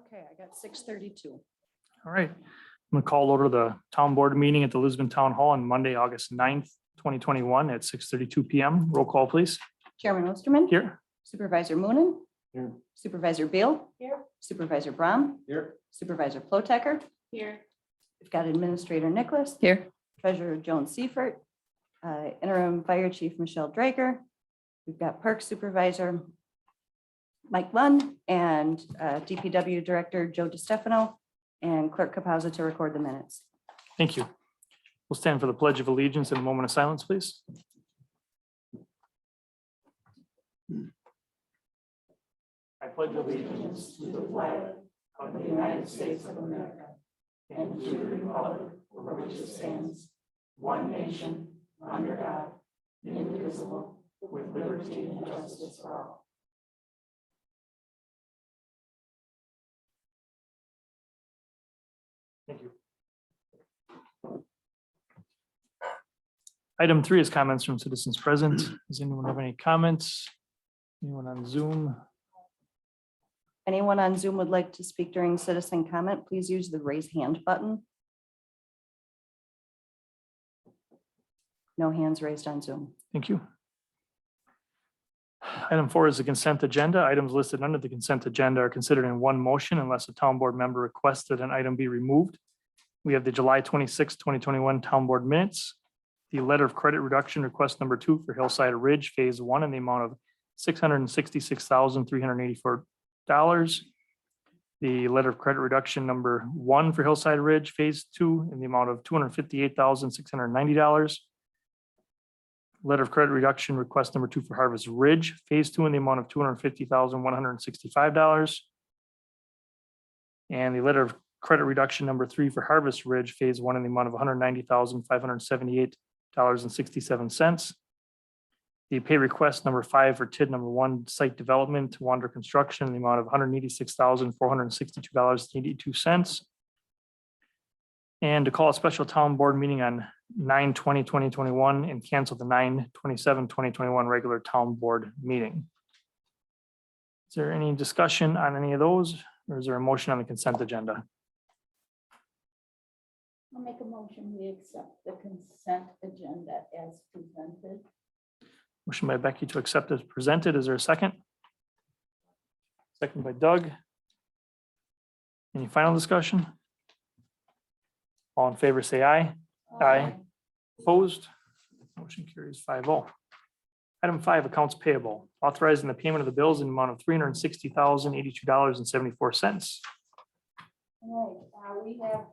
Okay, I got 6:32. All right, I'm going to call over the town board meeting at the Lisbon Town Hall on Monday, August 9th, 2021 at 6:32 PM. Roll call, please. Chairman Osterman. Here. Supervisor Moonen. Here. Supervisor Beal. Here. Supervisor Braun. Here. Supervisor Plotecker. Here. We've got Administrator Nicholas. Here. Treasurer Joan Seifert. Interim Fire Chief Michelle Drager. We've got Park Supervisor Mike Lund and DPW Director Joe DiStefano and Clerk Capazza to record the minutes. Thank you. We'll stand for the Pledge of Allegiance in a moment of silence, please. I pledge allegiance to the flag of the United States of America and to the republic for which it stands, one nation, under God, indivisible, with liberty and justice for all. Thank you. Item 3 is comments from citizens present. Does anyone have any comments? Anyone on Zoom? Anyone on Zoom would like to speak during citizen comment, please use the raise hand button. No hands raised on Zoom. Thank you. Item 4 is the consent agenda. Items listed under the consent agenda are considered in one motion unless a town board member requests that an item be removed. We have the July 26, 2021 town board minutes, the letter of credit reduction request number 2 for Hillside Ridge Phase 1 in the amount of $666,384. The letter of credit reduction number 1 for Hillside Ridge Phase 2 in the amount of $258,690. Letter of credit reduction request number 2 for Harvest Ridge Phase 2 in the amount of $250,165. And the letter of credit reduction number 3 for Harvest Ridge Phase 1 in the amount of $190,578.67. The pay request number 5 for TID number 1 site development to Wander Construction in the amount of $186,462.82. And to call a special town board meeting on 9/20/2021 and cancel the 9/27/2021 regular town board meeting. Is there any discussion on any of those, or is there a motion on the consent agenda? I'll make a motion, we accept the consent agenda as presented. Motion by Becky to accept as presented. Is there a second? Second by Doug. Any final discussion? All in favor, say aye. Aye. Opposed? Motion carries 5-0. Item 5, accounts payable, authorizing the payment of the bills in the amount of $360,082.74. All right, we have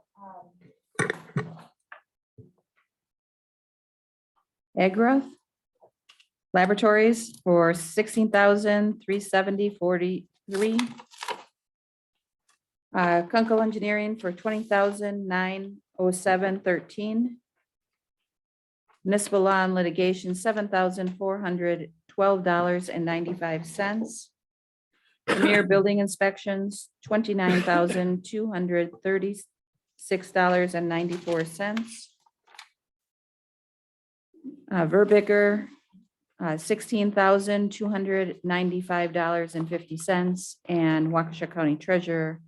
Agrath Laboratories for $16,370.43. Kunkel Engineering for $20,907.13. Municipal Law and Litigation, $7,412.95. Premier Building Inspections, $29,236.94. Verbiger, $16,295.50, and Waukesha County Treasurer,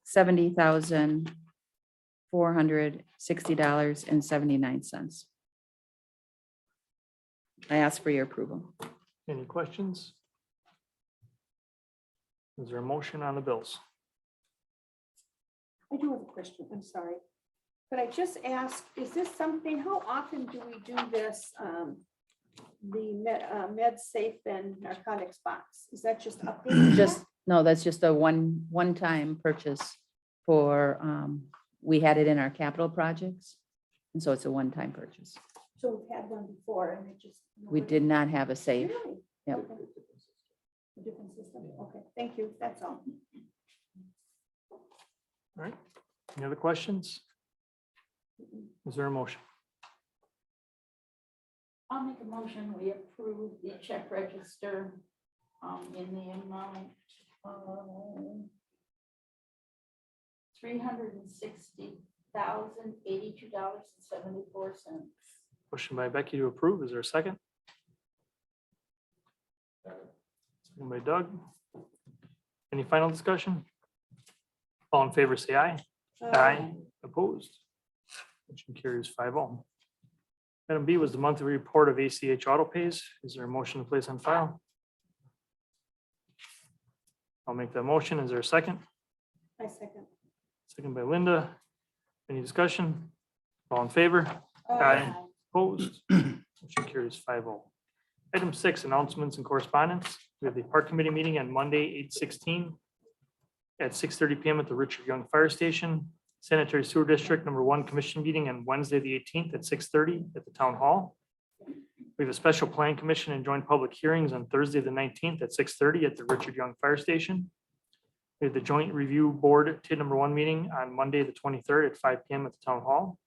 $70,460.79. I ask for your approval. Any questions? Is there a motion on the bills? I do have a question, I'm sorry. Could I just ask, is this something, how often do we do this, the med safe and narcotics box? Is that just updated? No, that's just a one-time purchase for, we had it in our capital projects. And so it's a one-time purchase. So we've had one before and it just. We did not have a safe. Really? Yep. Okay. A different system, okay, thank you, that's all. All right, any other questions? Is there a motion? I'll make a motion, we approve the check register in the amount of $360,082.74. Motion by Becky to approve. Is there a second? Second by Doug. Any final discussion? All in favor, say aye. Uh, Opposed? Motion carries 5-0. Item B was the monthly report of ACH Auto Pays. Is there a motion to place on file? I'll make that motion. Is there a second? I second. Second by Linda. Any discussion? All in favor? Aye. Opposed? Motion carries 5-0. Item 6, announcements and correspondence. We have the Park Committee meeting on Monday, 8/16 at 6:30 PM at the Richard Young Fire Station. Sanitary Sewer District Number 1 Commission meeting on Wednesday, the 18th at 6:30 at the Town Hall. We have a special plan commission and joint public hearings on Thursday, the 19th at 6:30 at the Richard Young Fire Station. We have the Joint Review Board TID Number 1 meeting on Monday, the 23rd at 5 PM at the Town Hall.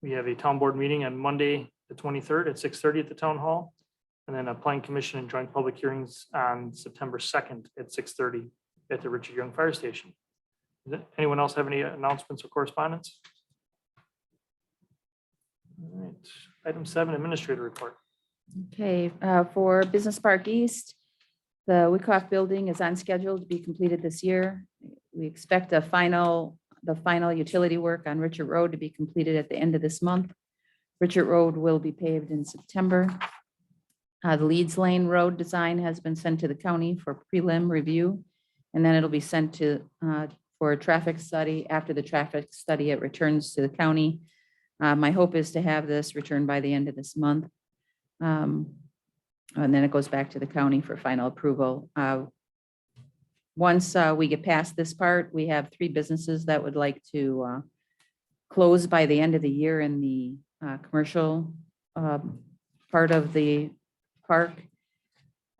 We have a town board meeting on Monday, the 23rd at 6:30 at the Town Hall. And then a plan commission and joint public hearings on September 2nd at 6:30 at the Richard Young Fire Station. Does anyone else have any announcements or correspondence? All right, item 7, administrator report. Okay, for Business Park East, the Wyckoff building is on schedule to be completed this year. We expect the final utility work on Richard Road to be completed at the end of this month. Richard Road will be paved in September. The Leeds Lane Road design has been sent to the county for prelim review, and then it'll be sent to, for a traffic study. After the traffic study, it returns to the county. My hope is to have this returned by the end of this month. And then it goes back to the county for final approval. Once we get past this part, we have 3 businesses that would like to close by the end of the year in the commercial part of the park.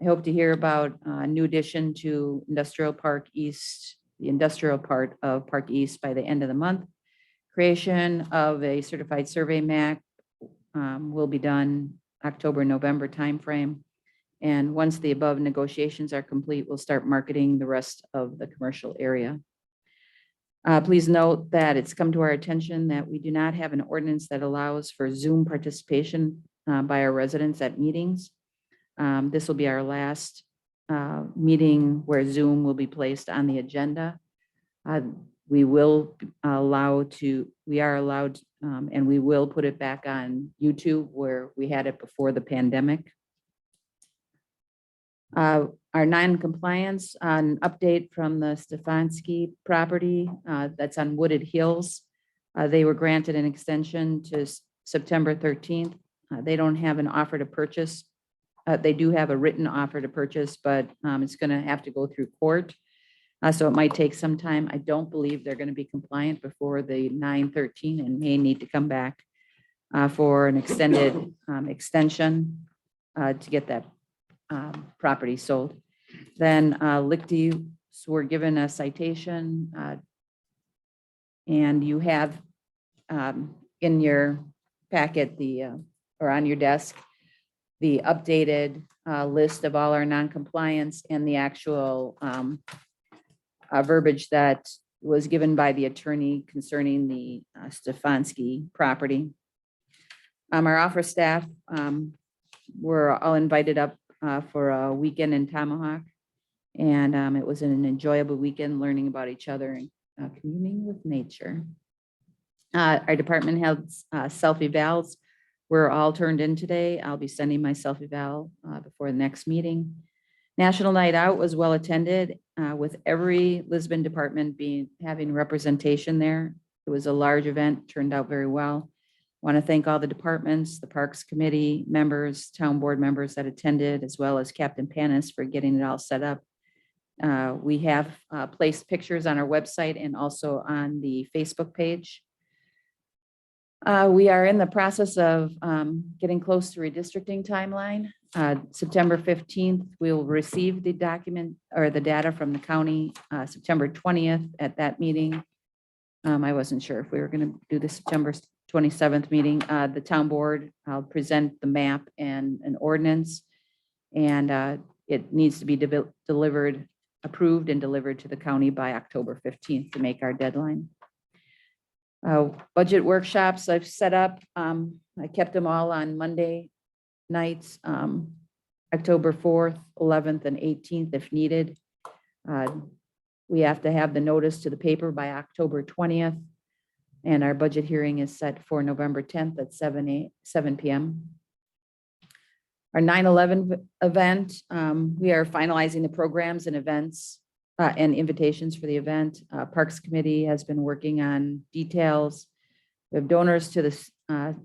I hope to hear about a new addition to Industrial Park East, the industrial part of Park East by the end of the month. Creation of a certified survey map will be done October, November timeframe. And once the above negotiations are complete, we'll start marketing the rest of the commercial area. Please note that it's come to our attention that we do not have an ordinance that allows for Zoom participation by our residents at meetings. This will be our last meeting where Zoom will be placed on the agenda. We are allowed, and we will put it back on YouTube where we had it before the pandemic. Our non-compliance, an update from the Stefanski property that's on Wooded Hills. They were granted an extension to September 13th. They don't have an offer to purchase. They do have a written offer to purchase, but it's going to have to go through court. So it might take some time. I don't believe they're going to be compliant before the 9/13 and may need to come back for an extended extension to get that property sold. Then Lichty were given a citation and you have in your packet or on your desk, the updated list of all our non-compliance and the actual verbiage that was given by the attorney concerning the Stefanski property. Our office staff were all invited up for a weekend in Tomahawk. And it was an enjoyable weekend learning about each other and communing with nature. Our department held self-evals. We're all turned in today. I'll be sending my self-eval before the next meeting. National Night Out was well attended with every Lisbon department having representation there. It was a large event, turned out very well. Want to thank all the departments, the Parks Committee members, town board members that attended, as well as Captain Panis for getting it all set up. We have placed pictures on our website and also on the Facebook page. We are in the process of getting close to redistricting timeline. September 15th, we will receive the document or the data from the county. September 20th at that meeting. I wasn't sure if we were going to do the September 27th meeting. The town board, I'll present the map and an ordinance. And it needs to be delivered, approved and delivered to the county by October 15th to make our deadline. Budget workshops I've set up. I kept them all on Monday nights, October 4th, 11th, and 18th if needed. We have to have the notice to the paper by October 20th. And our budget hearing is set for November 10th at 7 PM. Our 9/11 event, we are finalizing the programs and events and invitations for the event. Parks Committee has been working on details. We have donors to the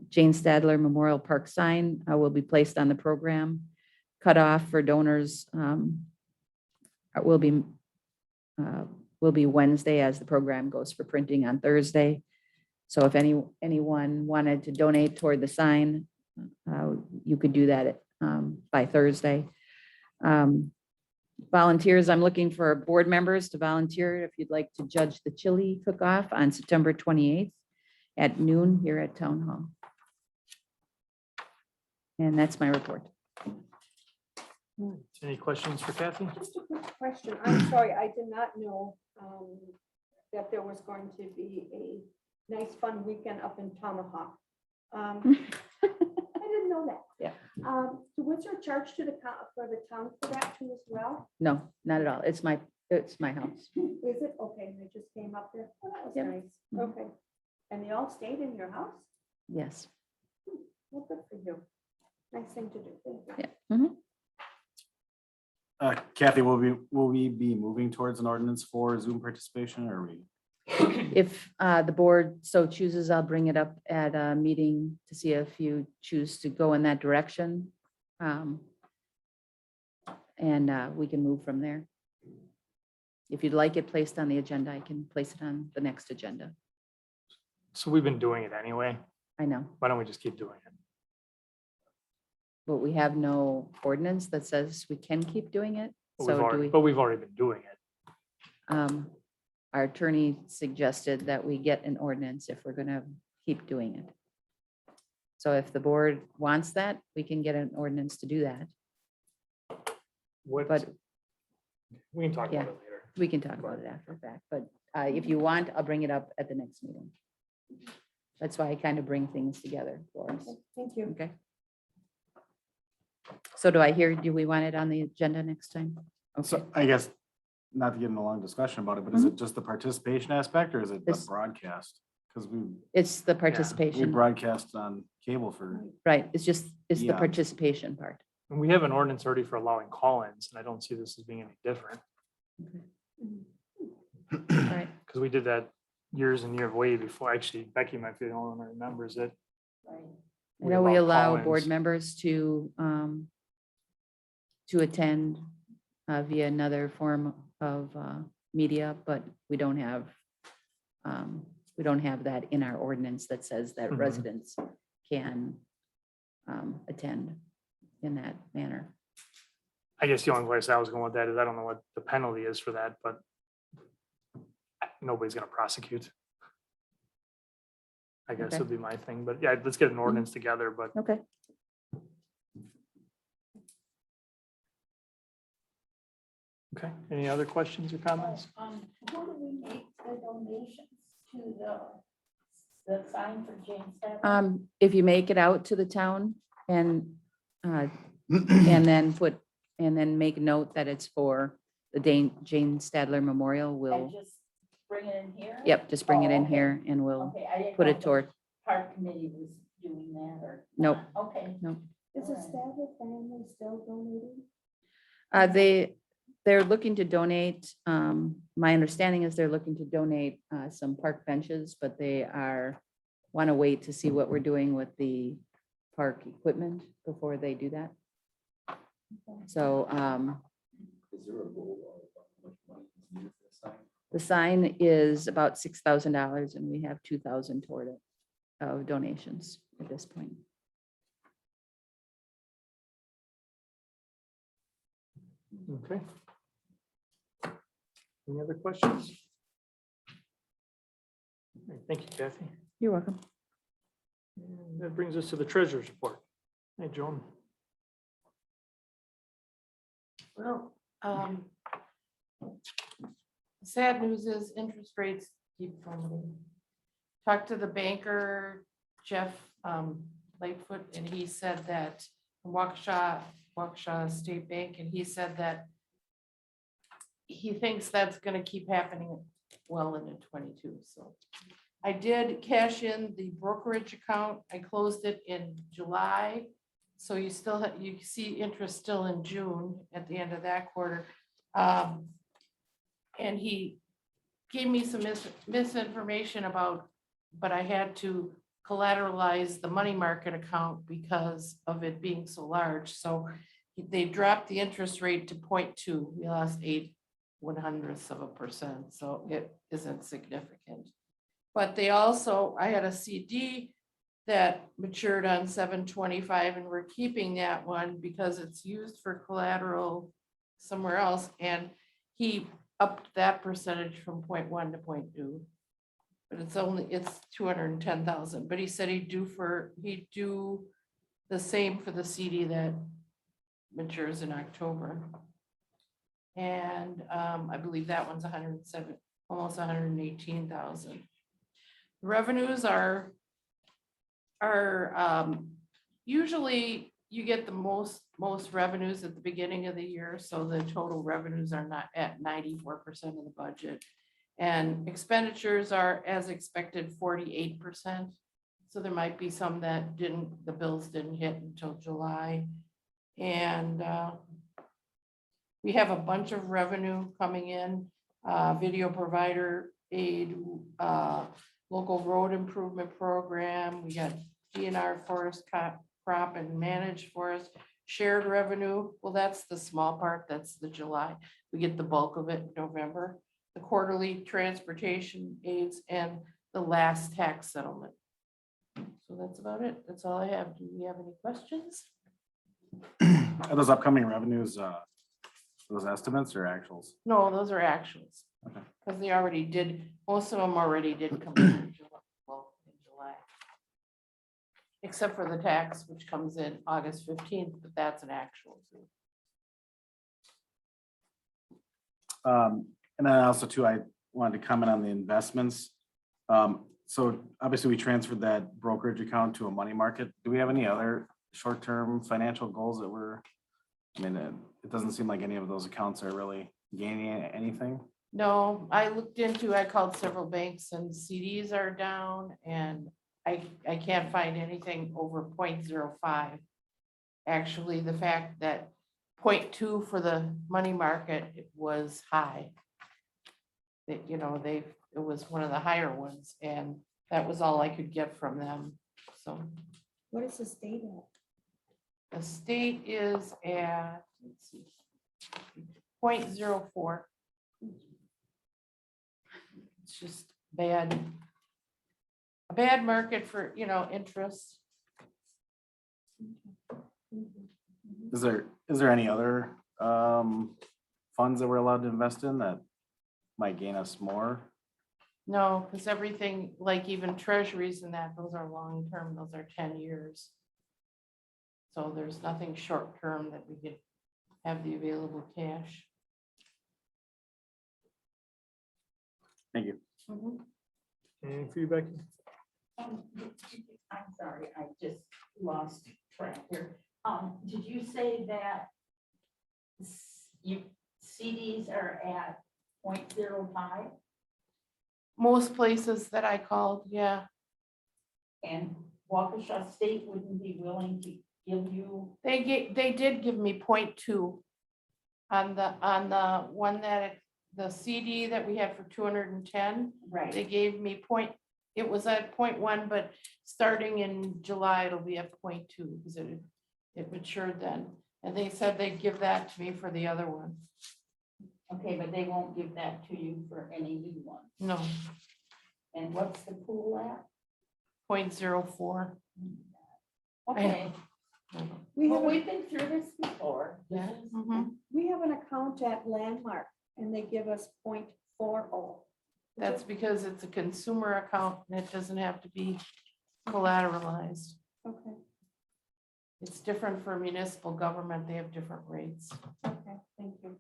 Jane Stadler Memorial Park sign will be placed on the program. Cutoff for donors will be Wednesday as the program goes for printing on Thursday. So if anyone wanted to donate toward the sign, you could do that by Thursday. Volunteers, I'm looking for board members to volunteer if you'd like to judge the chili cook-off on September 28th at noon here at Town Hall. And that's my report. Any questions for Kathy? Just a quick question. I'm sorry, I did not know that there was going to be a nice fun weekend up in Tomahawk. I didn't know that. Yeah. So was there a charge to the for the town for that too as well? No, not at all. It's my house. Is it? Okay, they just came up there. Oh, that was Yep. nice. Mhm. Okay. And they all stayed in your house? Yes. Well, good for you. Nice thing to do. Thank you. Yeah. Mhm. Kathy, will we be moving towards an ordinance for Zoom participation, or are we? If the board so chooses, I'll bring it up at a meeting to see if you choose to go in that direction. And we can move from there. If you'd like it placed on the agenda, I can place it on the next agenda. So we've been doing it anyway. I know, Why don't we just keep doing it? but we have no ordinance that says we can keep doing it. So do we? But we've already been doing it. Our attorney suggested that we get an ordinance if we're gonna keep doing it. So if the board wants that, we can get an ordinance to do that. What, But we can talk about yeah. it later. we can talk about it after the fact, but if you want, I'll bring it up at the next meeting. That's why I kind of bring things together for us, Thank you. okay? So do we want it on the agenda next time? Okay, So I guess, not to get in a long discussion about it, but is it just the participation aspect, or is it the It's- broadcast? Because it's the we participation, broadcast on cable for, right, it's the Yeah. participation part. And we have an ordinance already for allowing call-ins, and I don't see this as being any different, Right, because we did that years and years way before. Actually, Becky might be the only one that remembers it. Right. I know we allow board call-ins. members to attend via another form of media, but we don't have that in our ordinance that says that Mhm. residents can attend in that manner. I guess the only place I was going with that is I don't know what the penalty is for that, but nobody's gonna prosecute. I guess Okay. would be my thing, but yeah, let's get an ordinance together, but Okay, okay. Any other questions or comments? How do we make the donations to the sign for James? if you make it out to the town and then make note that it's for the Jane Stadler Memorial, And we'll, just bring it in here? yep, just bring it Oh, in okay. here and we'll Okay, I didn't put know it if toward, the Park committee was doing that or. Nope. not. Okay. Is the Stadler family still donating? they're looking to donate, my understanding is they're looking to donate some park benches, but they want to wait to see what we're doing with the park equipment before they do that. So Is there a goal of how much money is needed for the sign? the sign is about $6,000 and we have 2,000 toward it of donations at this point. Okay. Any other questions? All right, thank you, Kathy. You're welcome. And that brings us to the treasurer's report. Hey, Joan. Well, sad news is interest rates keep plummeting. Talked to the banker, Jeff Lightfoot, and he said that Waukesha State Bank, and he said that he thinks that's gonna keep happening well into 22, so. I did cash in the brokerage account. I closed it in July. So you still, you see interest still in June at the end of that quarter. And he gave me some misinformation about, but I had to collateralize the money market account because of it being so large. So they dropped the interest rate to 0.2. We lost 0.08%, so it isn't significant. But they also, I had a CD that matured on 7/25, and we're keeping that one because it's used for collateral somewhere else. And he upped that percentage from 0.1 to 0.2. But it's 210,000, but he said he'd do the same for the CD that matures in October. And I believe that one's 107, almost 118,000. Revenues are usually you get the most revenues at the beginning of the year, so the total revenues are not at 94% of the budget. And expenditures are, as expected, 48%. So there might be some that the bills didn't hit until July. And we have a bunch of revenue coming in, video provider aid, local road improvement program. We got DNR forest crop and managed forest shared revenue. Well, that's the small part. That's the July. We get the bulk of it in November. The quarterly transportation aids and the last tax settlement. So that's about it. That's all I have. Do we have any questions? Are those upcoming revenues, those estimates or actuals? No, those are actuals. Okay. Because they already did, most of them already did come in July. Except for the tax, which comes in August 15th, but that's an actual too. And then also too, I wanted to comment on the investments. So obviously we transferred that brokerage account to a money market. Do we have any other short-term financial goals that it doesn't seem like any of those accounts are really gaining anything. No, I called several banks and CDs are down and I can't find anything over 0.05. Actually, the fact that 0.2 for the money market was high. That, it was one of the higher ones and that was all I could get from them. So What is the state at? the state is at, let's see, 0.04. It's just a bad market for, interest. Is there any other funds that we're allowed to invest in that might gain us more? No, because everything, like even treasuries and that, those are long-term, those are 10 years. So there's nothing short-term that we could have the available cash. Thank you. Any feedback? I'm sorry, I just lost track here. Did you say that CDs are at 0.05 Most places that I called, yeah, and Waukesha State wouldn't be willing to give you? they did give me 0.2 on the one that the CD that we had for 210. Right. They gave me it was at 0.1, but starting in July, it'll be at 0.2 because it matured then. And they said they'd give that to me for the other one. Okay, but they won't give that to you for any new one. No, And what's the pool at? 0.04. Okay, We well, have, we've been through this before. Yeah. This is- Mhm. we have an account at Landmark and they give us 0.40. That's because it's a consumer account and it doesn't have to be collateralized. Okay, It's different for municipal government. They have different rates. okay, thank you.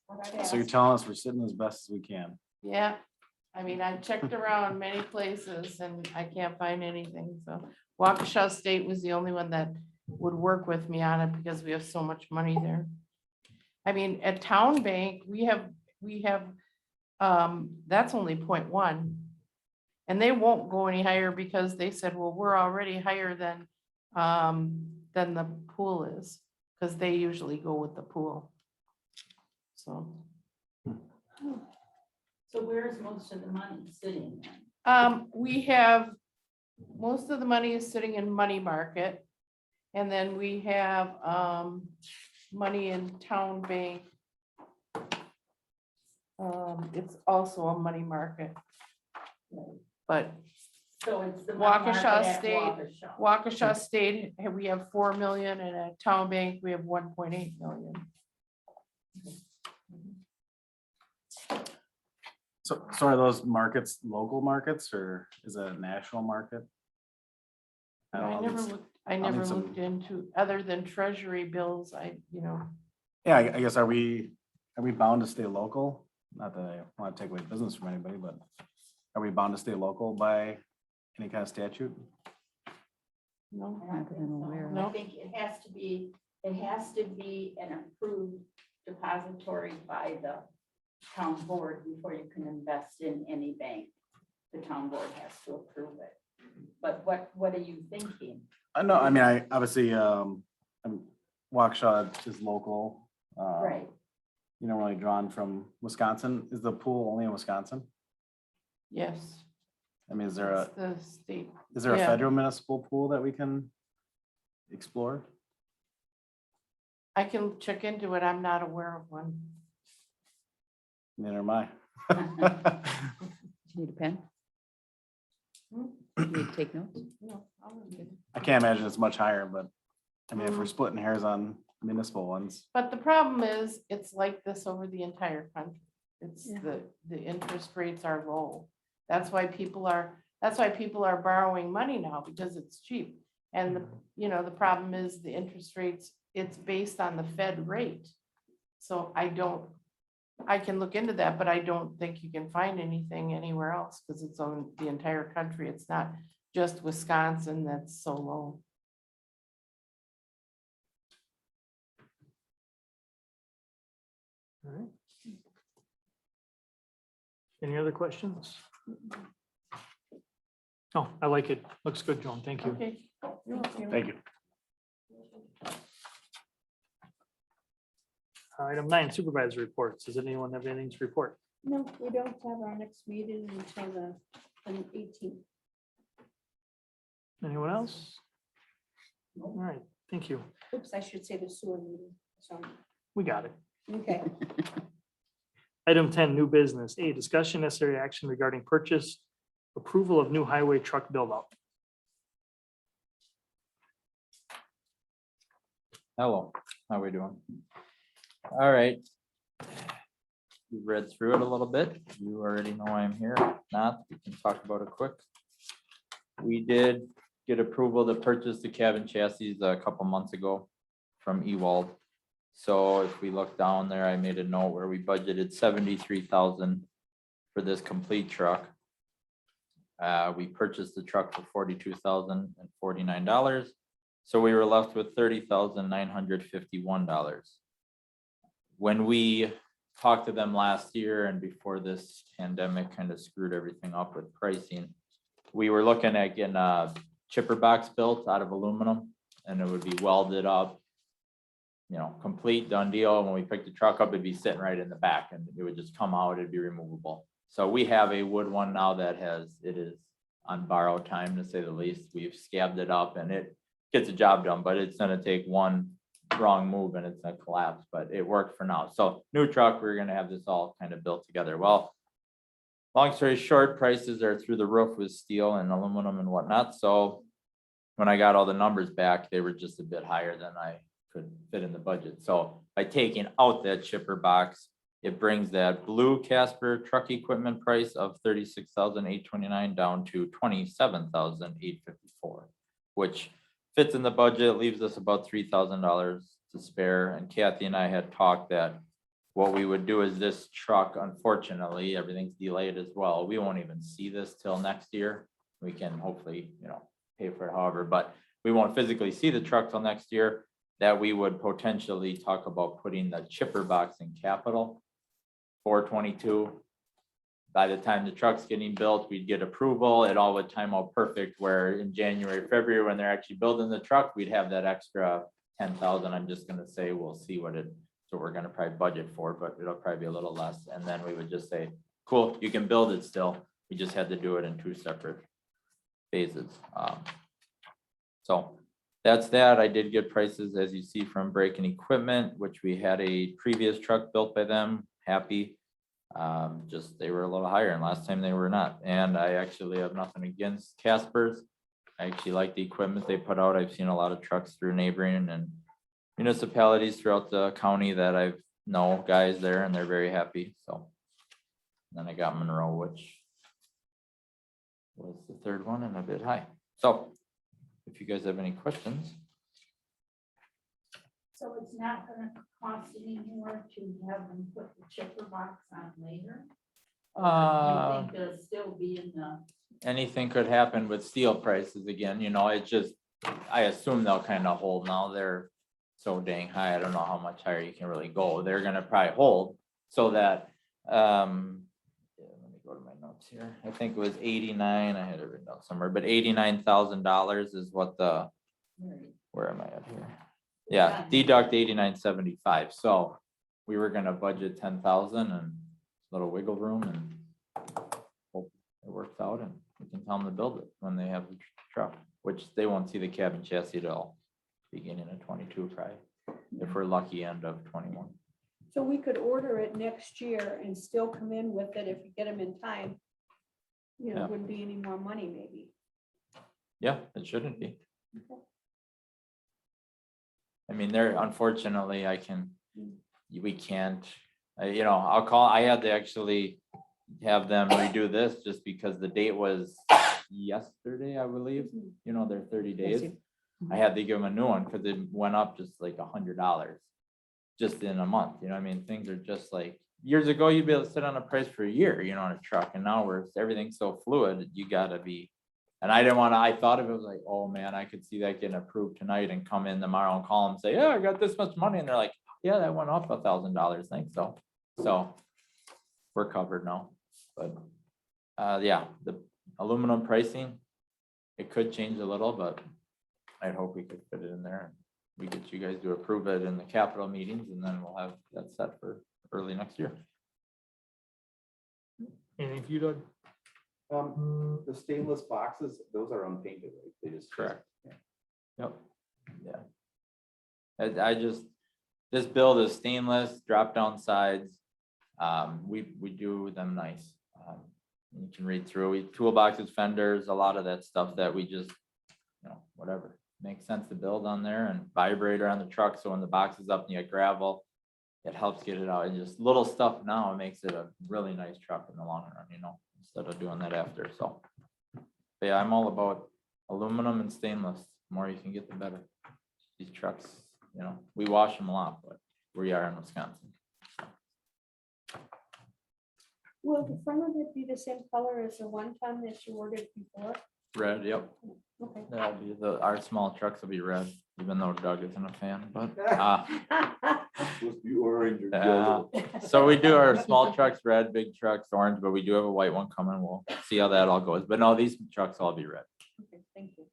What I'd So you're ask- telling us we're sitting as best as we can. Yeah, I mean, I checked around many places and I can't find anything, so Waukesha State was the only one that would work with me on it because we have so much money there. I mean, at Town Bank, we have, that's only 0.1. And they won't go any higher because they said, well, we're already higher than the pool is, because they usually go with the pool. So, So where is most of the money sitting then? we have, most of the money is sitting in money market. And then we have, money in Town Bank. It's also a money market. But So it's the money market Waukesha at State, Waukesha. Waukesha State, we have 4 million, and at Town Bank, we have 1.8 million. So are those markets local markets or is it a national market? I don't know, never it's- looked, I need never some- looked into, other than treasury bills, Yeah, I guess, are we bound to stay local? Not that I want to take away business from anybody, but are we bound to stay local by any kind of statute? no. I don't Not that I'm think so. aware of. I think it has to be an approved depository by the town board before you can invest in any bank. The town board has to approve it. But what are you thinking? No, I mean, I obviously, Waukesha is local. Right, You know, really drawn from Wisconsin. Is the pool only in Wisconsin? Yes. I mean, It's the state. is there a yeah. federal municipal pool that we can explore? I can check into it. I'm not aware of one. Neither am I. Do you need a pen? Hmm? Do you need to take notes? No, I'll look at it. I can't imagine it's much higher, but I mean, if we're splitting hairs on municipal ones. But the problem is, it's like this over the entire country. It's Yeah. the interest rates are low. That's why people are borrowing money now, because it's cheap. And the problem is the interest rates, it's based on the Fed rate. So I can look into that, but I don't think you can find anything anywhere else, because it's on the entire country. It's not just Wisconsin that's so low. All right. Any other questions? Oh, I like it. Looks good, Joan. Thank you. Okay. You're welcome. Thank you. Item 9, supervisor reports. Does anyone have anything to report? No, we don't have our next meeting until the 18th. Anyone else? All right, thank you. Oops, I should say the sewer meeting. Sorry. We got it. Okay. Item 10, new business. A, discussion necessary action regarding purchase, approval of new highway truck build-out. Hello, how we doing? All right. You read through it a little bit. You already know I'm here. If not, we can talk about it quick. We did get approval to purchase the cabin chassis a couple months ago from Ewald. So if we look down there, I made a note where we budgeted 73,000 for this complete truck. We purchased the truck for $42,049. So we were left with $30,951. When we talked to them last year and before this pandemic kind of screwed everything up with pricing, we were looking at getting a chipper box built out of aluminum, and it would be welded up, complete done deal. When we picked the truck up, it'd be sitting right in the back and it would just come out, it'd be removable. So we have a wood one now that it is on borrowed time, to say the least. We've scabbed it up and it gets the job done, but it's gonna take one wrong move and it's gonna collapse, but it worked for now. So new truck, we're gonna have this all kind of built together. Well, long story short, prices are through the roof with steel and aluminum and whatnot. So when I got all the numbers back, they were just a bit higher than I could fit in the budget. So by taking out that chipper box, it brings that blue Casper truck equipment price of $36,829 down to $27,854, which fits in the budget, leaves us about $3,000 to spare. And Kathy and I had talked that what we would do is this truck, unfortunately, everything's delayed as well. We won't even see this till next year. We can hopefully, pay for it however, but we won't physically see the truck till next year. that we would potentially talk about putting the chipper box in capital for 22. By the time the truck's getting built, we'd get approval. It all would time out perfect where in January, February, when they're actually building the truck, we'd have that extra 10,000. I'm just gonna say, we'll see what it, so we're gonna probably budget for, but it'll probably be a little less. And then we would just say, cool, you can build it still. We just had to do it in 2 separate phases. So that's that. I did get prices, as you see, from Breaking Equipment, which we had a previous truck built by them. Happy. Just they were a little higher, and last time they were not. And I actually have nothing against Casper's. I actually like the equipment they put out. I've seen a lot of trucks through neighboring and municipalities throughout the county that I know guys there, and they're very happy. So then I got Monroe, which was the third one and a bit high. So if you guys have any questions. So it's not gonna cost any more to have them put the chipper box on later? Or you think they'll still be in the? Anything could happen with steel prices again, it just, I assume they'll kind of hold now. They're so dang high. I don't know how much higher you can really go. They're gonna probably hold so that, yeah, let me go to my notes here. I think it was 89. I had it written down somewhere, but $89,000 is what the, where am I at here? Yeah, deduct 8975. So we were gonna budget 10,000 and little wiggle room, and hope it works out, and we can tell them to build it when they have the truck, which they won't see the cabin chassis at all. Beginning of 22 probably, if we're lucky, end of 21. So we could order it next year and still come in with it if we get them in time. Yeah. Wouldn't be any more money maybe. Yeah, it shouldn't be. I mean, unfortunately, we can't, I'll call, I had to actually have them redo this just because the date was yesterday, I believe, they're 30 days. I had to give them a new one because it went up just like $100 just in a month. Things are just like, years ago, you'd be able to sit on a price for a year, on a truck. And now everything's so fluid, you gotta be. And I didn't want to, I thought of it was like, oh man, I could see that getting approved tonight and come in tomorrow and call them and say, yeah, I got this much money. And they're like, yeah, that went up $1,000. Thanks. So we're covered now. But yeah, the aluminum pricing, it could change a little, but I'd hope we could fit it in there. We get you guys to approve it in the capital meetings, and then we'll have that set for early next year. Anything for you, Doug? The stainless boxes, those are unpainted, right? They just. Correct. Yep. Yeah. I just, this build is stainless, drop down sides. We do them nice. You can read through, toolboxes, fenders, a lot of that stuff that we just, whatever, makes sense to build on there, and vibrator on the truck. So when the box is up and you get gravel, it helps get it out. And just little stuff now, it makes it a really nice truck in the long run, instead of doing that after. So, but yeah, I'm all about aluminum and stainless. The more you can get, the better. These trucks, we wash them a lot, but we are in Wisconsin. Will the front of it be the same color as the 1 ton that you ordered before? Red, yep. Okay. That'll be our small trucks will be red, even though Doug isn't a fan, but Supposed to be orange or Yeah. yellow. so we do our small trucks red, big trucks orange, but we do have a white one coming. We'll see how that all goes. But no, these trucks all be red. Okay, thank you.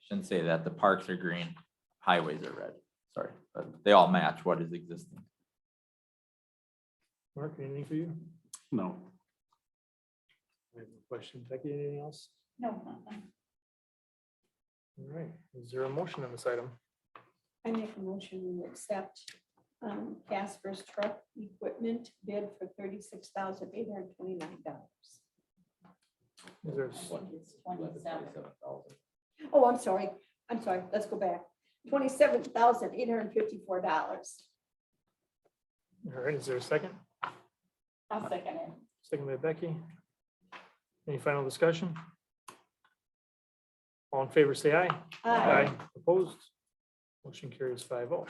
Shouldn't say that. The parks are green, highways are red. Sorry, but they all match what is existing. Mark, anything for you? No. I have a question. Becky, anything else? No. All right, is there a motion on this item? I make a motion to accept Casper's truck equipment bid for $36,829. Is there, It's 27. Oh, I'm sorry. Let's go back. $27,854. all right, is there a second? I'll second it. Second by Becky. Any final discussion? All in favor, say aye. Aye. Opposed? Motion carries 5-0.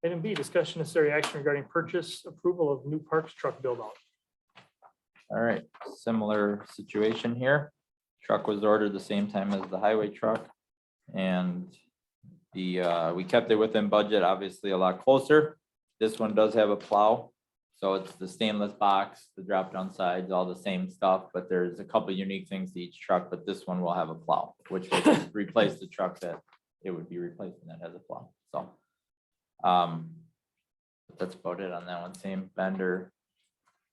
Item B, discussion necessary action regarding purchase approval of new parks truck build out. All right, similar situation here. Truck was ordered the same time as the highway truck, and we kept it within budget, obviously a lot closer. This one does have a plow. So it's the stainless box, the drop down sides, all the same stuff, but there's a couple unique things to each truck, but this one will have a plow, which will just replace the truck that it would be replacing that has a plow, so. That's about it on that one. Same vendor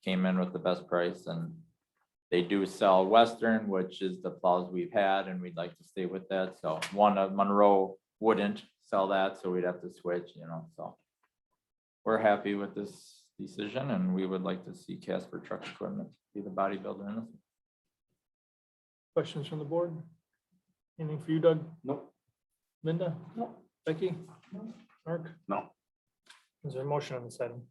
came in with the best price, and they do sell Western, which is the plows we've had, and we'd like to stay with that. So one of Monroe wouldn't sell that, so we'd have to switch, so. We're happy with this decision, and we would like to see Casper Truck Equipment be the bodybuilder in this. Questions from the board? Anything for you, Doug? Nope. Linda? Nope. Becky? Mark? No. Is there a motion on this item?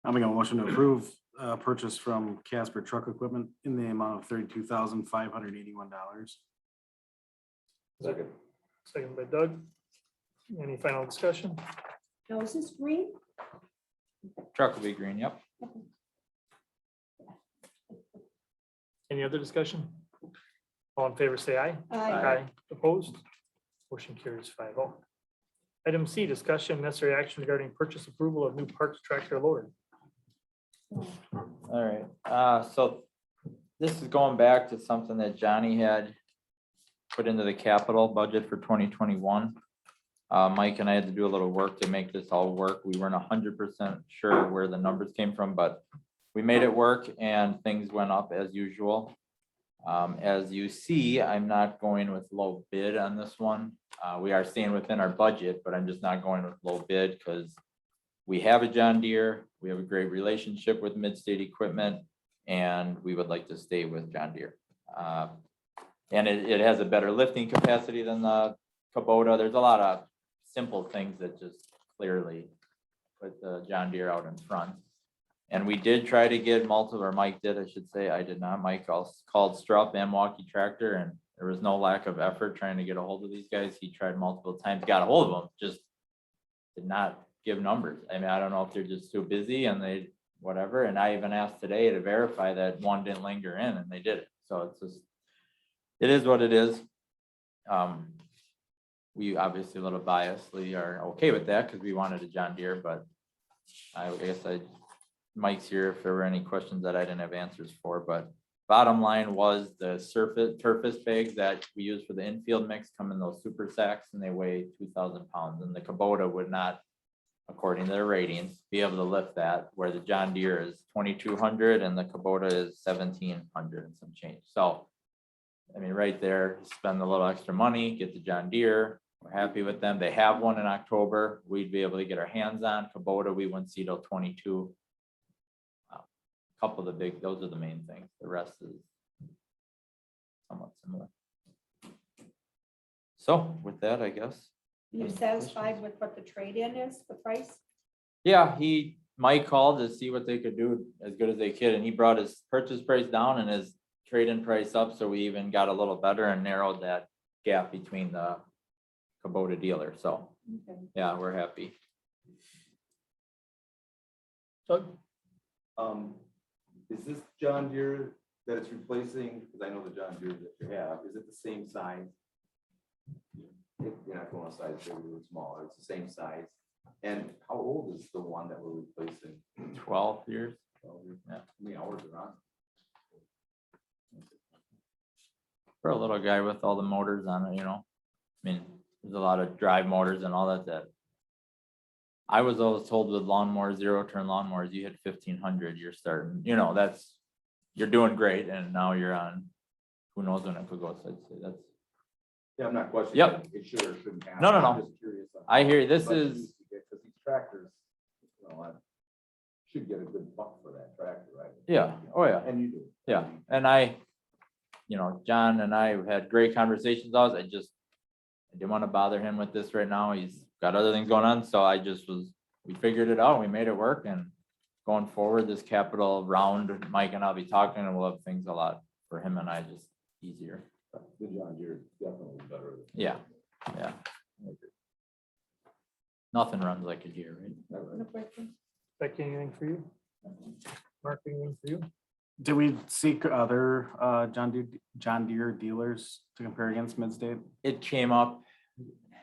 I'll make a motion to approve purchase from Casper Truck Equipment in the amount of $32,581. Second. Second by Doug. Any final discussion? Now, is this green? Truck will be green, yep. Any other discussion? All in favor, say aye. Aye. Opposed? Motion carries 5-0. Item C, discussion necessary action regarding purchase approval of new parks tractor loader. All right, so this is going back to something that Johnny had put into the capital budget for 2021. Mike and I had to do a little work to make this all work. We weren't 100% sure where the numbers came from, but we made it work and things went up as usual. As you see, I'm not going with low bid on this one. We are staying within our budget, but I'm just not going with low bid because we have a John Deere. We have a great relationship with Midstate Equipment, and we would like to stay with John Deere. And it has a better lifting capacity than the Kubota. There's a lot of simple things that just clearly put the John Deere out in front. And we did try to get multiple, or Mike did, I should say, I did not. Mike called Strupp and Milwaukee Tractor, and there was no lack of effort trying to get a hold of these guys. He tried multiple times, got a hold of them, just did not give numbers. I mean, I don't know if they're just too busy and they, whatever. And I even asked today to verify that one didn't linger in, and they did it. So it's just, it is what it is. We obviously a little biasly are okay with that because we wanted a John Deere, but I guess Mike's here if there were any questions that I didn't have answers for, but bottom line was the turfus bags that we use for the infield mix come in those super sacks, and they weigh 2,000 pounds, and the Kubota would not, according to their ratings, be able to lift that, where the John Deere is 2,200 and the Kubota is 1,700 and some change. So, I mean, right there, spend a little extra money, get the John Deere. We're happy with them. They have one in October. We'd be able to get our hands on. Kubota, we wouldn't see till 22. Couple of the big, those are the main things. The rest is somewhat similar. So with that, I guess. You satisfied with what the trade-in is, the price? Yeah, Mike called to see what they could do as good as they could, and he brought his purchase price down and his trade-in price up, so we even got a little better and narrowed that gap between the Kubota dealer. So Okay. yeah, we're happy. Doug? Is this John Deere that it's replacing? Because I know the John Deere that you have, is it the same size? You're not going a size bigger or smaller, it's the same size. And how old is the one that we're replacing? 12 years. 12 years? Yeah. How many hours are on? For a little guy with all the motors on it, I mean, there's a lot of drive motors and all that I was always told with lawnmowers, zero-turn lawnmowers, you hit 1,500, you're starting, you're doing great, and now you're on, who knows when it could go, so I'd say that's. Yeah, I'm not questioning. Yep. It should or shouldn't happen. No. I'm just curious on I how hear you. This much it is- needs to get, 'cause these tractors, I should get a good buck for that tractor, right? Yeah, oh yeah. And you do. Yeah, and John and I have had great conversations. I didn't want to bother him with this right now. He's got other things going on, so we figured it out. We made it work, and going forward, this capital round, Mike and I'll be talking, and we'll have things a lot for him and I just easier. The John Deere is definitely better. Yeah. Nothing runs like a Deere, right? No question. Becky, anything for you? Mark, anything for you? Did we seek other John Deere dealers to compare against Midstate? It came up,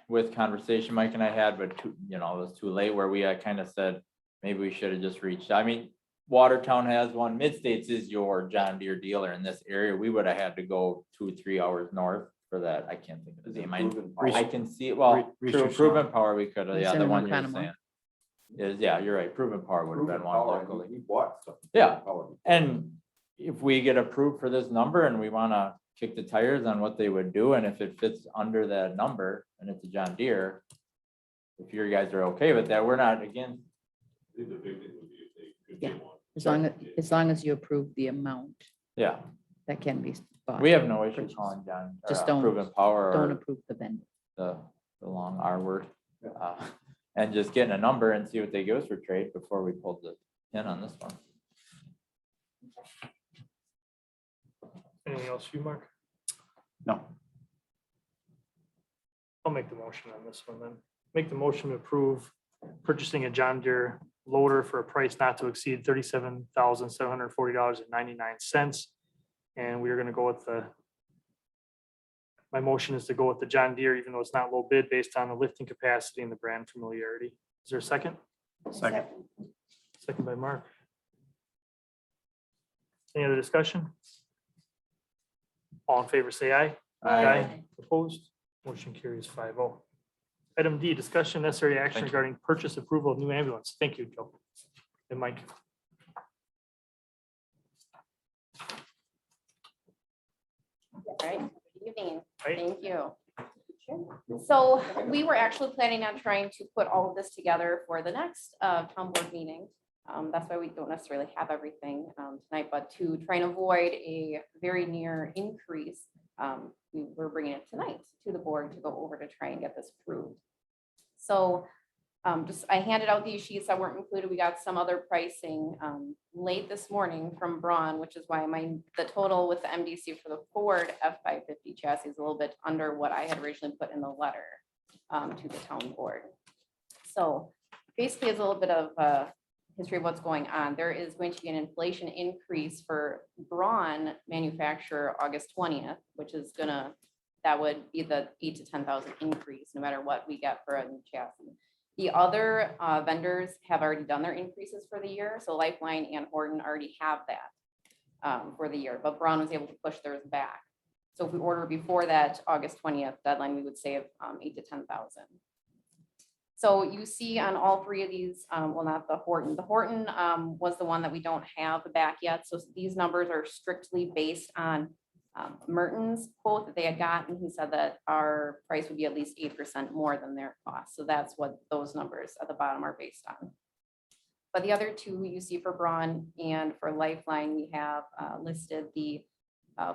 with conversation Mike and I had, but it was too late where we had kind of said, maybe we should have just reached, I mean, Watertown has one, Mid-States is your John Deere dealer in this area. We would have had to go 2-3 hours north for that. I can't think of the name. I can see, it. Well, Re- true, research Proven Power, we could have, It's yeah, in the the one you're Oconomo. saying. Is, yeah, you're right. Proven Power would have been one locally. We bought stuff. Yeah. And if we get approved for this number and we wanna kick the tires on what they would do, and if it fits under that number and it's a John Deere, if you guys are okay with that, we're not against. Yeah. As long as you approve the amount Yeah, that can be bought. we have no issue purchased. calling John. Just don't- Proven Power Don't or approve the vendor. the long R word. And just getting a number and see what they give us for trade before we pull the pin on this one. Anything else for you, Mark? No, I'll make the motion on this one then. Make the motion to approve purchasing a John Deere loader for a price not to exceed $37,740.99. And we are gonna go with my motion is to go with the John Deere, even though it's not low bid, based on the lifting capacity and the brand familiarity. Is there a second? second. Second by Mark. Any other discussion? All in favor, say aye. Opposed? Motion carries 5-0. Item D, discussion necessary action Thank you. regarding purchase approval of new ambulance. Thank you, Joe. And Mike. All right, good evening. Right. Thank you. So we were actually planning on trying to put all of this together for the next town board meeting. That's why we don't necessarily have everything tonight, but to try and avoid a very near increase, we were bringing it tonight to the board to go over to try and get this approved. So I handed out these sheets that weren't included. We got some other pricing late this morning from Braun, which is why the total with the MDC for the Ford F-550 chassis is a little bit under what I had originally put in the letter to the town board. So basically, it's a little bit of history of what's going on. There is going to be an inflation increase for Braun manufacturer August 20th, which is that would be the 8,000 to 10,000 increase, no matter what we get for a new chassis. The other vendors have already done their increases for the year. So Lifeline and Horton already have that for the year, but Braun was able to push theirs back. So if we order before that August 20th deadline, we would save 8,000 to 10,000. So you see on all three of these, well, not the Horton. The Horton was the one that we don't have back yet. So these numbers are strictly based on Merton's quote that they had gotten. He said that our price would be at least 8% more than their cost. So that's what those numbers at the bottom are based on. But the other two you see for Braun and for Lifeline, we have listed the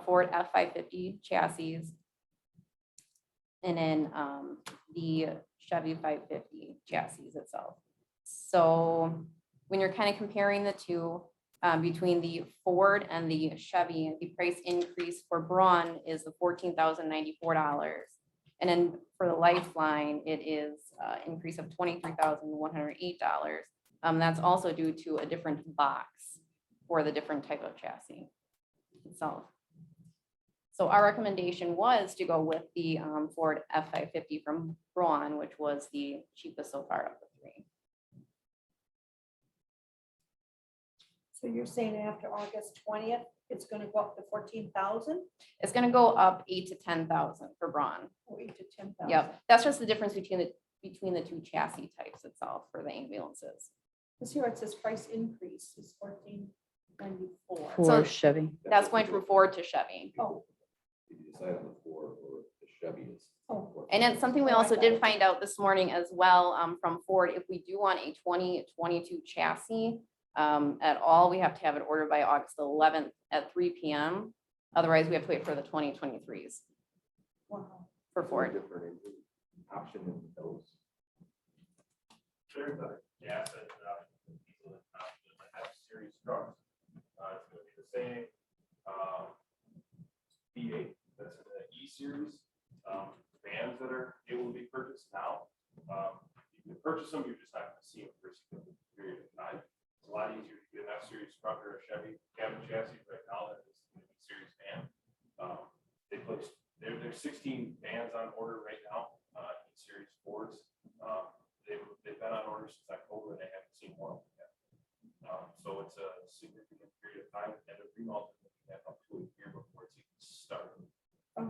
Ford F-550 chassis and then the Chevy 550 chassis itself. So when you're kind of comparing the two, between the Ford and the Chevy, the price increase for Braun is the $14,094. And then for the Lifeline, it is an increase of $23,108. That's also due to a different box for the different type of chassis itself. So our recommendation was to go with the Ford F-550 from Braun, which was the cheapest so far of the three. So you're saying after August 20th, it's gonna go up to 14,000 It's gonna go up 8,000 to 10,000 for Braun. or 8,000 to 10,000? Yep, that's just the difference between the two chassis types itself for the ambulances. Because here it says price increase is 1494. For So- Chevy. That's going from Ford to Chevy. Oh, Did you decide on the Ford or the Chevy is? oh, And it's something we also did find out this morning as well from Ford. If we do want a 2022 chassis at all, we have to have it ordered by August 11th at 3 p.m. Otherwise, we have to wait for the 2023s wow. for Ford. Different option in those. There's a gas that diesel that have series trucks. It's gonna be the same V8 that's in the E series. Vans that are able to be purchased now. You can purchase them, you're just not gonna see them for a significant period of time. It's a lot easier to get an F series truck or a Chevy cabin chassis right now than it is an E series van. There's 16 vans on order right now, E series where they haven't seen one of them yet. So it's a significant period of time, and a remodel is looking at up to a year before it's even started. A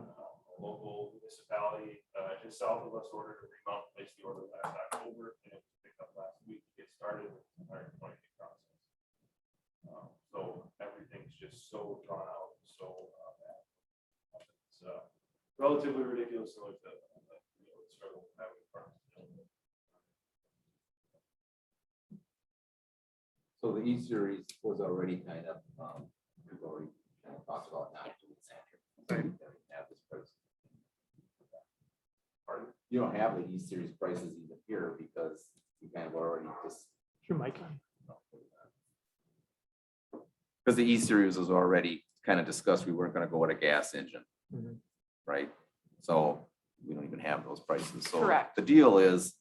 local municipality just south of us ordered a remodel, placed the order last October, and it was picked up last week to get started. It's a 120-day process. So everything's just so drawn out, so bad. It's relatively ridiculous to look at, the struggle we're having in front of us. So the E-Series was already kind of, we've already kind of talked about not doing that. Have this price. Pardon? You don't have the E-Series prices even here because you kind of already just. Sure, Mike. Because the E-Series was already kind of discussed, we weren't gonna go with a gas engine. Mhm. Right? So we don't even have those prices. So Correct. the deal is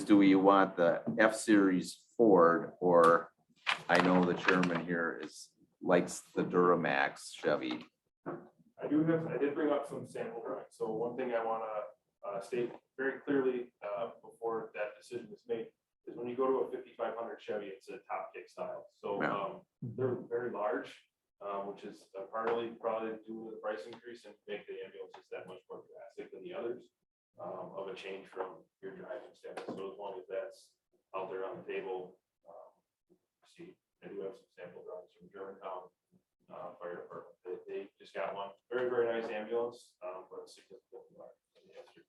do we want the F-Series Ford, or I know the chairman here likes the Duramax Chevy. I did bring up some sample drawings. So one thing I want to state very clearly before that decision is made is when you go to a 5500 Chevy, it's a top kick style. So they're very large, which is partly probably due to the price increase and make the ambulances that much more drastic than the others of a change from your driving status. So as long as that's out there on the table, see, I do have some sample drawings from Germantown Fire Department. They just got one. Very, very nice ambulance, but significantly larger than the other.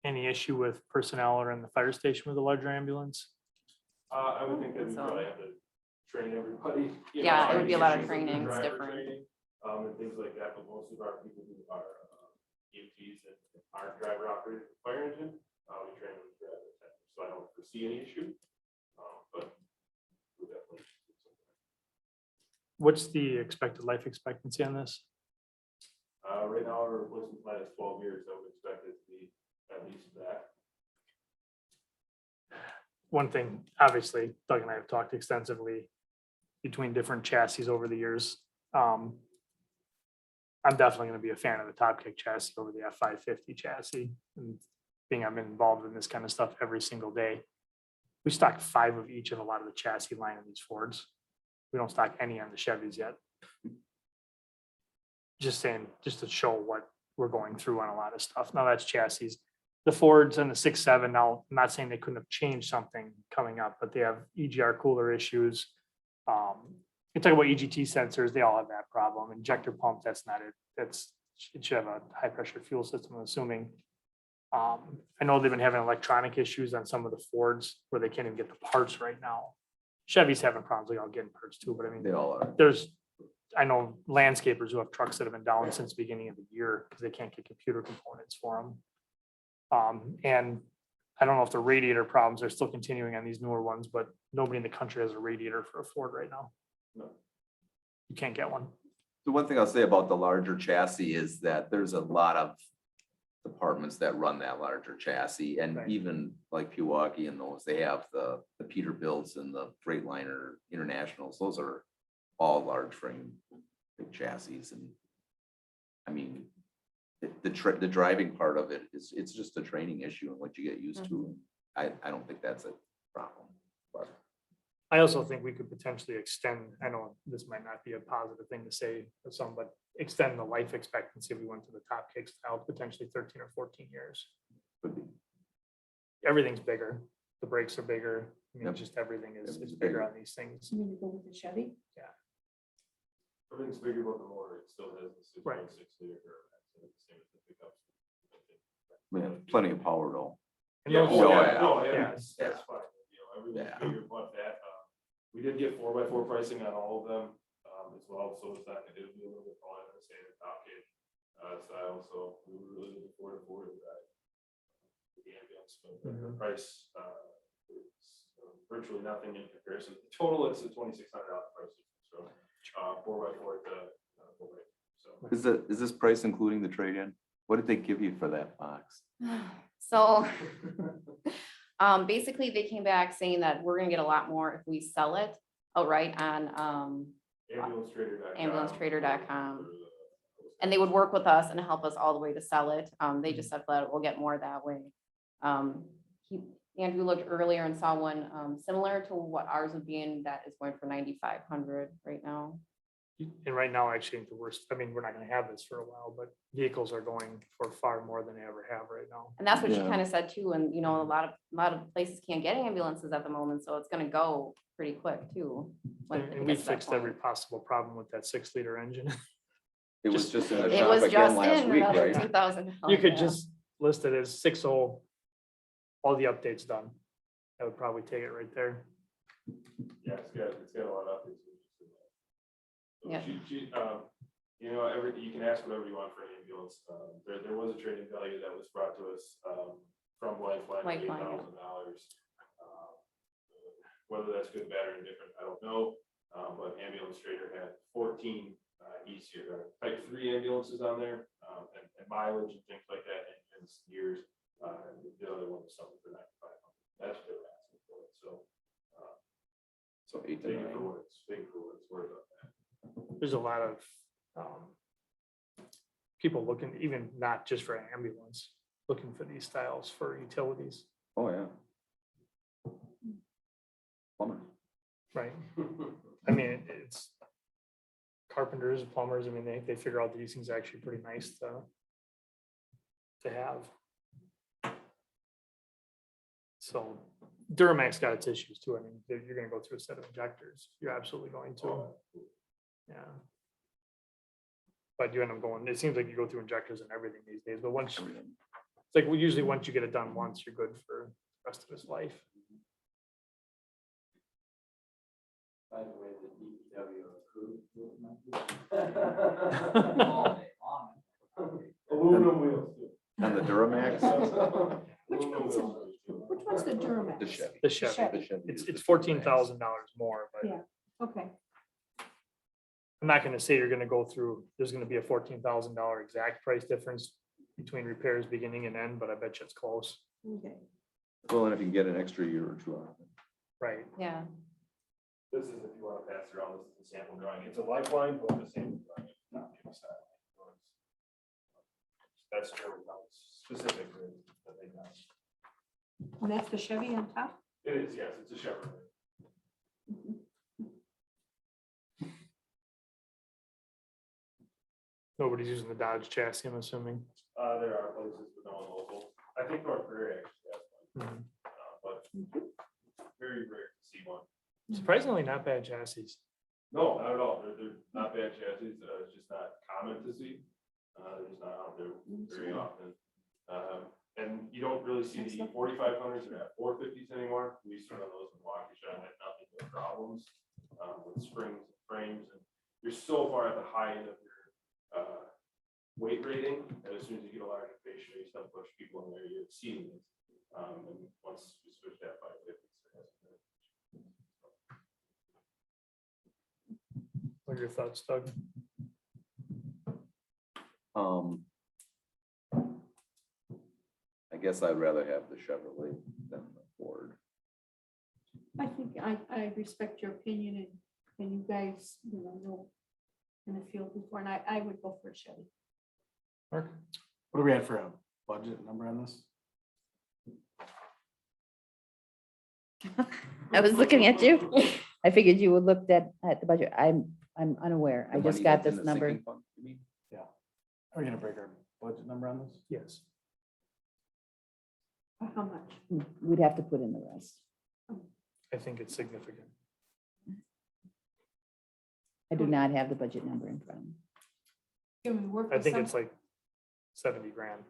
Any issue with personnel or in the fire station with a larger ambulance? I would think that we probably have to train everybody. Yeah, it would be a lot of training, training, it's different. And things like that, but most of our people who are EMTs and our driver operated fire engine, we train them to drive the tank. So I don't foresee any issue, but we definitely. What's the expected life expectancy on this? Right now, our replacement plan is 12 years. I would expect it to be at least that. One thing, obviously, Doug and I have talked extensively between different chassis over the years. I'm definitely going to be a fan of the Top Kick chassis over the F550 chassis. And being I've been involved in this kind of stuff every single day. We stock 5 of each of a lot of the chassis line of these Fords. We don't stock any on the Chevys yet. Just saying, just to show what we're going through on a lot of stuff. Now that's chassis. The Fords and the 6.7, now, I'm not saying they couldn't have changed something coming up, but they have EGR cooler issues. You talk about EGT sensors, they all have that problem. Injector pump, that's not it. It should have a high pressure fuel system, I'm assuming. I know they've been having electronic issues on some of the Fords where they can't even get the parts right now. Chevy's having problems, like I'll get parts too, but I mean, They all are. I know landscapers who have trucks that have been down since the beginning of the year because they can't get computer components for them. And I don't know if the radiator problems are still continuing on these newer ones, but nobody in the country has a radiator for a Ford right now. No. You can't get one. The one thing I'll say about the larger chassis is that there's a lot of departments that run that larger chassis, and Right. even like Pewaukee and those, they have the Peterbilts and the Freightliner Internationals. Those are all large frame big chassis, and I mean, the driving part of it is, it's just a training issue and what you get used to. I don't think that's a problem, but I also think we could potentially extend, I know this might not be a positive thing to say for some, but extend the life expectancy if we went to the Top Kick style, potentially 13 or 14 years. could be. Everything's bigger. The brakes are bigger. I mean, Yep. just everything is Everything's bigger bigger. on these things. You mean to go with the Chevy? Everything's bigger about the motor. It still has the 6.6 Right. liter Duramax, and it's the same as the pickups. We have plenty of power though. And Yeah, those- oh, yeah, yeah, no, yeah, yeah, that's fine. You know, everything's Yeah. bigger, but that, we did get 4x4 pricing on all of them, as well, so it's not, it'll be a little bit taller than the standard Top Kick style, so we were really looking forward to that. The ambulance, but the price, is virtually nothing in comparison. The total, it's a $2,600 price, so, 4x4 to 4x4, so. Is this price including the trade-in? What did they give you for that box? So basically they came back saying that we're gonna get a lot more if we sell it outright on ambulancetrader.com. And they would work with us and help us all the way to sell it. They just said that we'll get more that way. Andrew looked earlier and saw one similar to what ours would be, and that is going for 9,500 right now. And right now, actually, I think the worst, I mean, we're not gonna have this for a while, but vehicles are going for far more than they ever have right now. And that's what she Yeah. kind of said too, and you know, a lot of places can't get ambulances at the moment, so it's gonna go pretty quick too. when it And we gets to that fixed every point. possible problem with that 6-liter engine. It was just in the It shop was again just last in week, another right? $2,000. You could yeah. just list it as 6.0, all the updates done. That would probably take it right there. Yeah, it's got a lot of updates. Yeah. You know, you can ask whatever you want for an ambulance. There was a trade-in value that was brought to us from Lifeline, Lifeline, yeah. $8,000. Whether that's good, bad, or indifferent, I don't know. But ambulance trader had 14 type 3 ambulances on there, and mileage and things like that, and years. The other one was something for 9,500. That's what they were asking for it. So So 8 to take it 9. for what it's worth on that. There's a lot of people looking, even not just for ambulance, looking for these styles for utilities, Oh, yeah. Plumber. right? I mean, it's carpenters, plumbers, I mean, they figure out these things are actually pretty nice to have. So Duramax got its issues too. I mean, you're gonna go through a set of injectors. You're absolutely going to. Yeah. But you end up going, it seems like you go through injectors and everything these days, but once, it's like, well, usually once you get it done once, you're good for the rest of his life. By the way, the DPW approved. Aluminum wheels. too. On the Duramax, Aluminum one's it? wheels. Which one's the Duramax? the Chevy. The Chevy, Chevy. The Chevy it's is the $14,000 more, but Yeah. Okay, I'm not gonna say you're gonna go through, there's gonna be a $14,000 exact price difference between repairs beginning and end, but I bet you it's close, okay. Well, and if you can get an extra year or two on it. right? Yeah, This is if you want to pass around, this is a sample drawing. It's a Lifeline, but the sample drawing is not the side. That's specific that they got. And that's the Chevy on top? It is, yes, it's a Chevrolet. Nobody's using the Dodge chassis, I'm assuming. There are places, but no one local. I think North Prairie actually has one, Mhm. but very rare to see one. Surprisingly, not bad chassis. No, not at all. They're not bad chassis. It's just not common to see. They're just not out there very often. And you don't really see the 4500s or at 450s anymore. We used to run those in Waukesha and had nothing but problems with springs and frames. And you're so far at the high end of your weight rating that as soon as you get a larger fascia, you start to push people in there, you're exceeding it. And once you switch that 550s. What are your thoughts, Doug? I guess I'd rather have the Chevrolet than the Ford. I think I respect your opinion and you guys, know in the field before, and I would go for a Chevy. Mark? What do we have for a budget number on this? I was looking at you. I figured you would look at the budget. I'm unaware. I The just money got that's in this the number. sinking fund, you mean? Are we gonna break our budget number on this? Yes. How much? We'd have to put in the rest. I think it's significant. I do not have the budget number in front of me. Can we work I with think some, it's like 70 grand.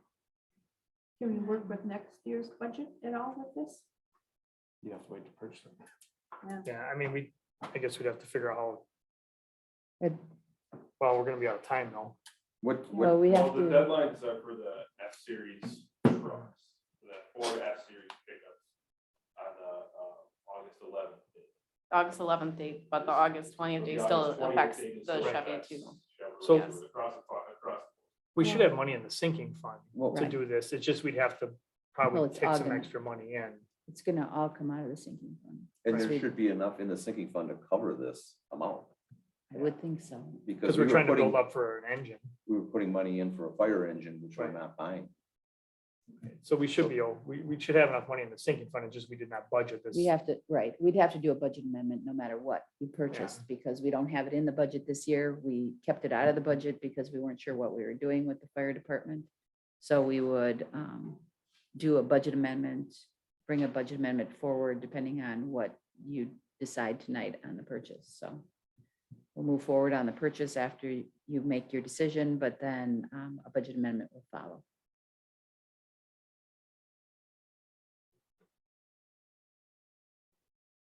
can we work with next year's budget at all with this? You have to wait to purchase them. Yeah, I mean, I guess we'd have to figure out how, But- well, we're gonna be out of time though. What, Well, we Well, have the to, deadlines are for the F-Series trucks, that Ford F-Series pickups on August 11th. August 11th date, but the August 20th date The still August 20th affects date is the still Chevy affects too. Chevrolet, So- Yes. across. We should have money in the sinking fund well, to Right. do this. It's just we'd have to Well, probably it's take some August. extra money in. it's gonna all come out of the sinking fund. and Right. there should be enough in the sinking fund to cover this amount. I would think so. Because we we're were trying to putting, build up for an engine. we were putting money in for a fire engine, which we're not buying. So we should be, we should have enough money in the sinking fund, it's just we did not budget this. We have to, right, we'd have to do a budget amendment no matter what we purchased, because we don't have it in the budget this year. We kept it out of the budget because we weren't sure what we were doing with the fire department. So we would do a budget amendment, bring a budget amendment forward depending on what you decide tonight on the purchase, so. We'll move forward on the purchase after you make your decision, but then a budget amendment will follow.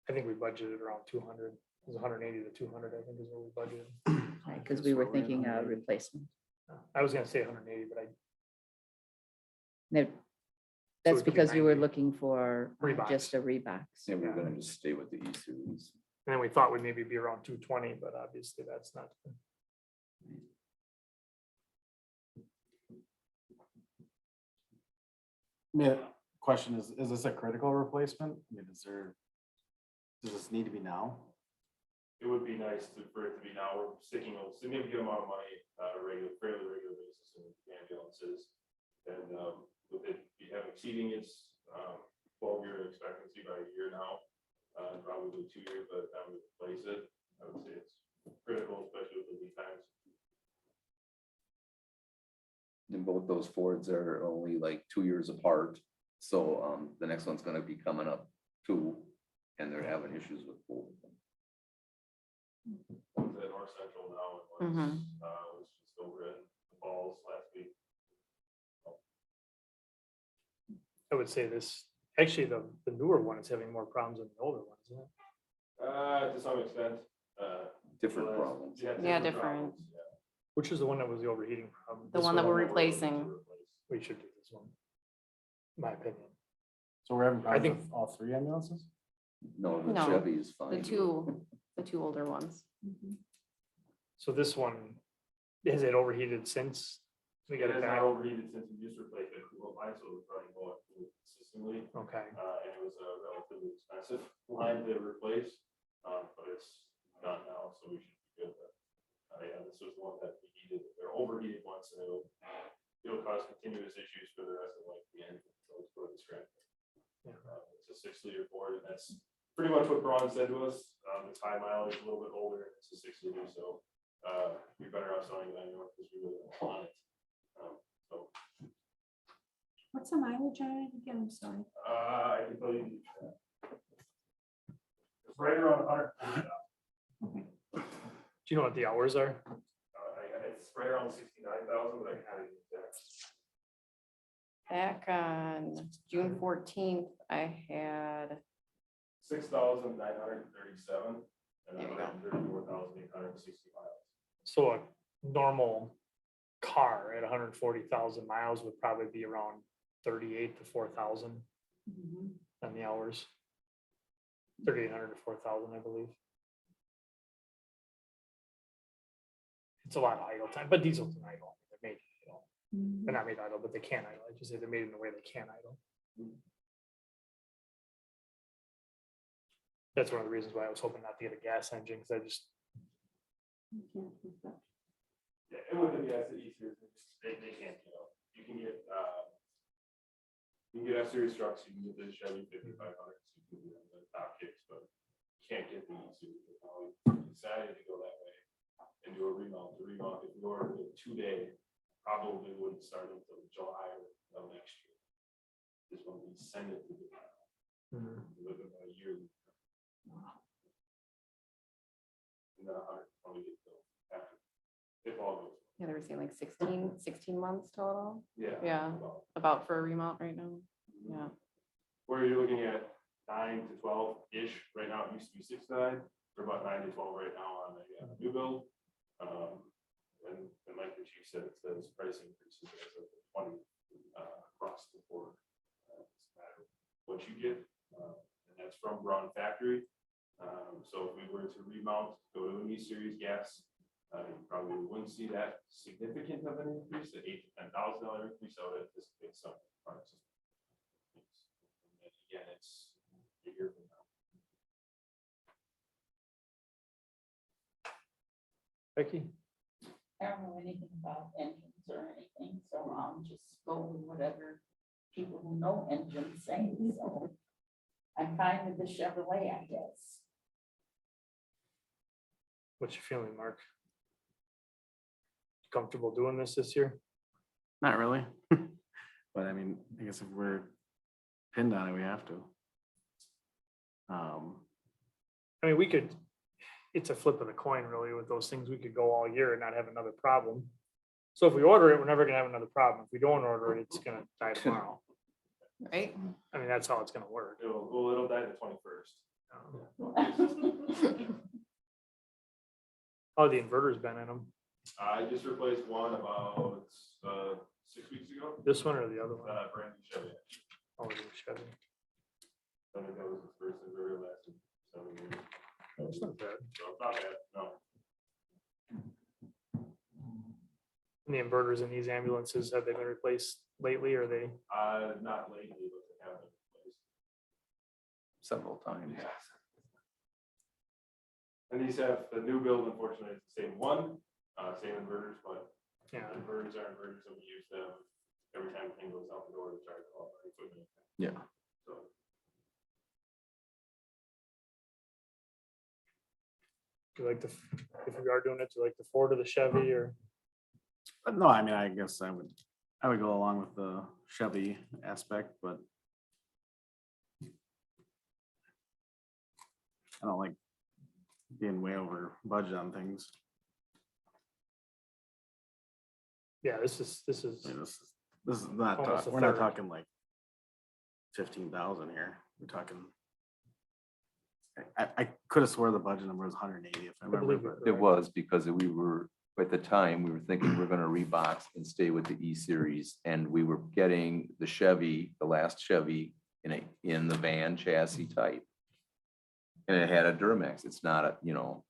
I think we budgeted around 200, it was 180 to 200, I think is what we budgeted. Right, because we were thinking a replacement. I was gonna say 180, but I, That- So That's it could be because you were 90. looking for Rebox. just a rebox. Yeah, we're gonna just stay with the E-Series. and then we thought we'd maybe be around 220, but obviously that's not. Yeah, question is this a critical replacement? I mean, does this need to be now? It would be nice for it to be now, we're sticking a significant amount of money, fairly regular basis in ambulances. And with it, exceeding its 12-year expectancy by a year now, probably 2 years by the time we replace it. I would say it's critical, especially with the lead times. And both those Fords are only like 2 years apart. So the next one's gonna be coming up too, and they're having issues with both of them. One's at North Central now, and one's was just over at the Falls last week. I would say this, actually, the newer one is having more problems than the older one, isn't it? To some extent. Different problems. Yeah, different. problems, yeah. Which is the one that was the overheating problem? The This one that we're We're looking to replacing. replace. We should do this one. My opinion. So we're having problems think- with all three ambulances? No, the No, Chevy is fine. The two older ones. So this one, has it overheated since we got It it has not back? overheated since we just replaced it, line, so we're running more consistently, Okay, and it was a relatively expensive line to replace. But it's not now, so we should be good. But, yeah, this was the one that we needed, they're overheated once, and it'll cause continuous issues for the rest of like the end, so it's put in scrap. Yeah. It's a 6-liter Ford, and that's pretty much what Braun said to us. It's high mileage, a little bit older, and it's a 6-liter, so we better off selling it anymore because we really don't want it. So What's the mileage on it again? I'm sorry. I can tell you. It's right around 100. do you know what the hours are? It's right around 69,000, but I kind of use that. Back on June 14th, I had, 6,937, and There then you go. 134,860 miles. So a normal car at 140,000 miles would probably be around 38 to 4,000 on the hours. 3,800 to 4,000, I believe. It's a lot of idle time, but diesels can idle. They're made idle. They're not made idle, but they can idle. I just say they're made in a way they can idle. That's one of the reasons why I was hoping not to get a gas engine, because I just, Yeah, and with the gas, the E-Series, they can't, you can get, F-Series trucks, you can get the Chevy 5500s, you can get the top kicks, but you can't get the E-Series. We decided to go that way and do a remount. The remount, if we ordered it today, probably wouldn't start until July of next year. Just when we send it to the, within about a year. And then 100 probably get built after, if all goes. yeah, they were saying like 16 months total. Yeah. Yeah. About for a remount right now. Yeah. Where you're looking at 9 to 12-ish, right now, it used to be 6 to 9, we're about 9 to 12 right now on a new build. And like the chief said, it says price increases as of 20 across the board. It's a matter of what you get, and that's from Braun factory. So if we were to remount, go to an E-Series gas, you probably wouldn't see that significant of an increase, the $8,000 to $10,000 increase. I would anticipate some parts. And again, it's a year from now. Becky? I don't know anything about engines or anything, so I'll just go with whatever people who know engines say, so. I'm fine with the Chevrolet, I guess. What's your feeling, Mark? Comfortable doing this year? Not really. But I mean, I guess if we're pinned on it, we have to. I mean, we could, it's a flip of the coin really with those things. We could go all year and not have another problem. So if we order it, we're never gonna have another problem. If we don't order it, it's gonna die tomorrow. Right? I mean, that's how it's gonna work. It'll die the 21st. Oh, the inverter's been in them. I just replaced one about 6 weeks ago, This one or the other one? brand new Chevy. Oh, it was Chevy. I think that was the first inverter lasted 7 years. That's not bad. So it's not bad, no. And the inverters in these ambulances, have they been replaced lately or they? Not lately, but they have been replaced. Several times. And these have, the new build, unfortunately, it's the same one, same inverters, but Yeah. inverters are inverters, and we use them every time the thing goes out the door to charge all our equipment. Yeah. So. Do you like the, if we are doing it, do you like the Ford or the Chevy or? But no, I mean, I guess I would go along with the Chevy aspect, but I don't like being way over budget on things. Yeah, this is, I mean, this is not, Almost a we're not third. talking like 15,000 here. We're talking. I could have swore the budget number was 180 if I remember, believe but It was because we were, at the time, we were thinking we're gonna rebox and stay with the E-Series. And we were getting the Chevy, the last Chevy in the van chassis type. And it had a Duramax. It's not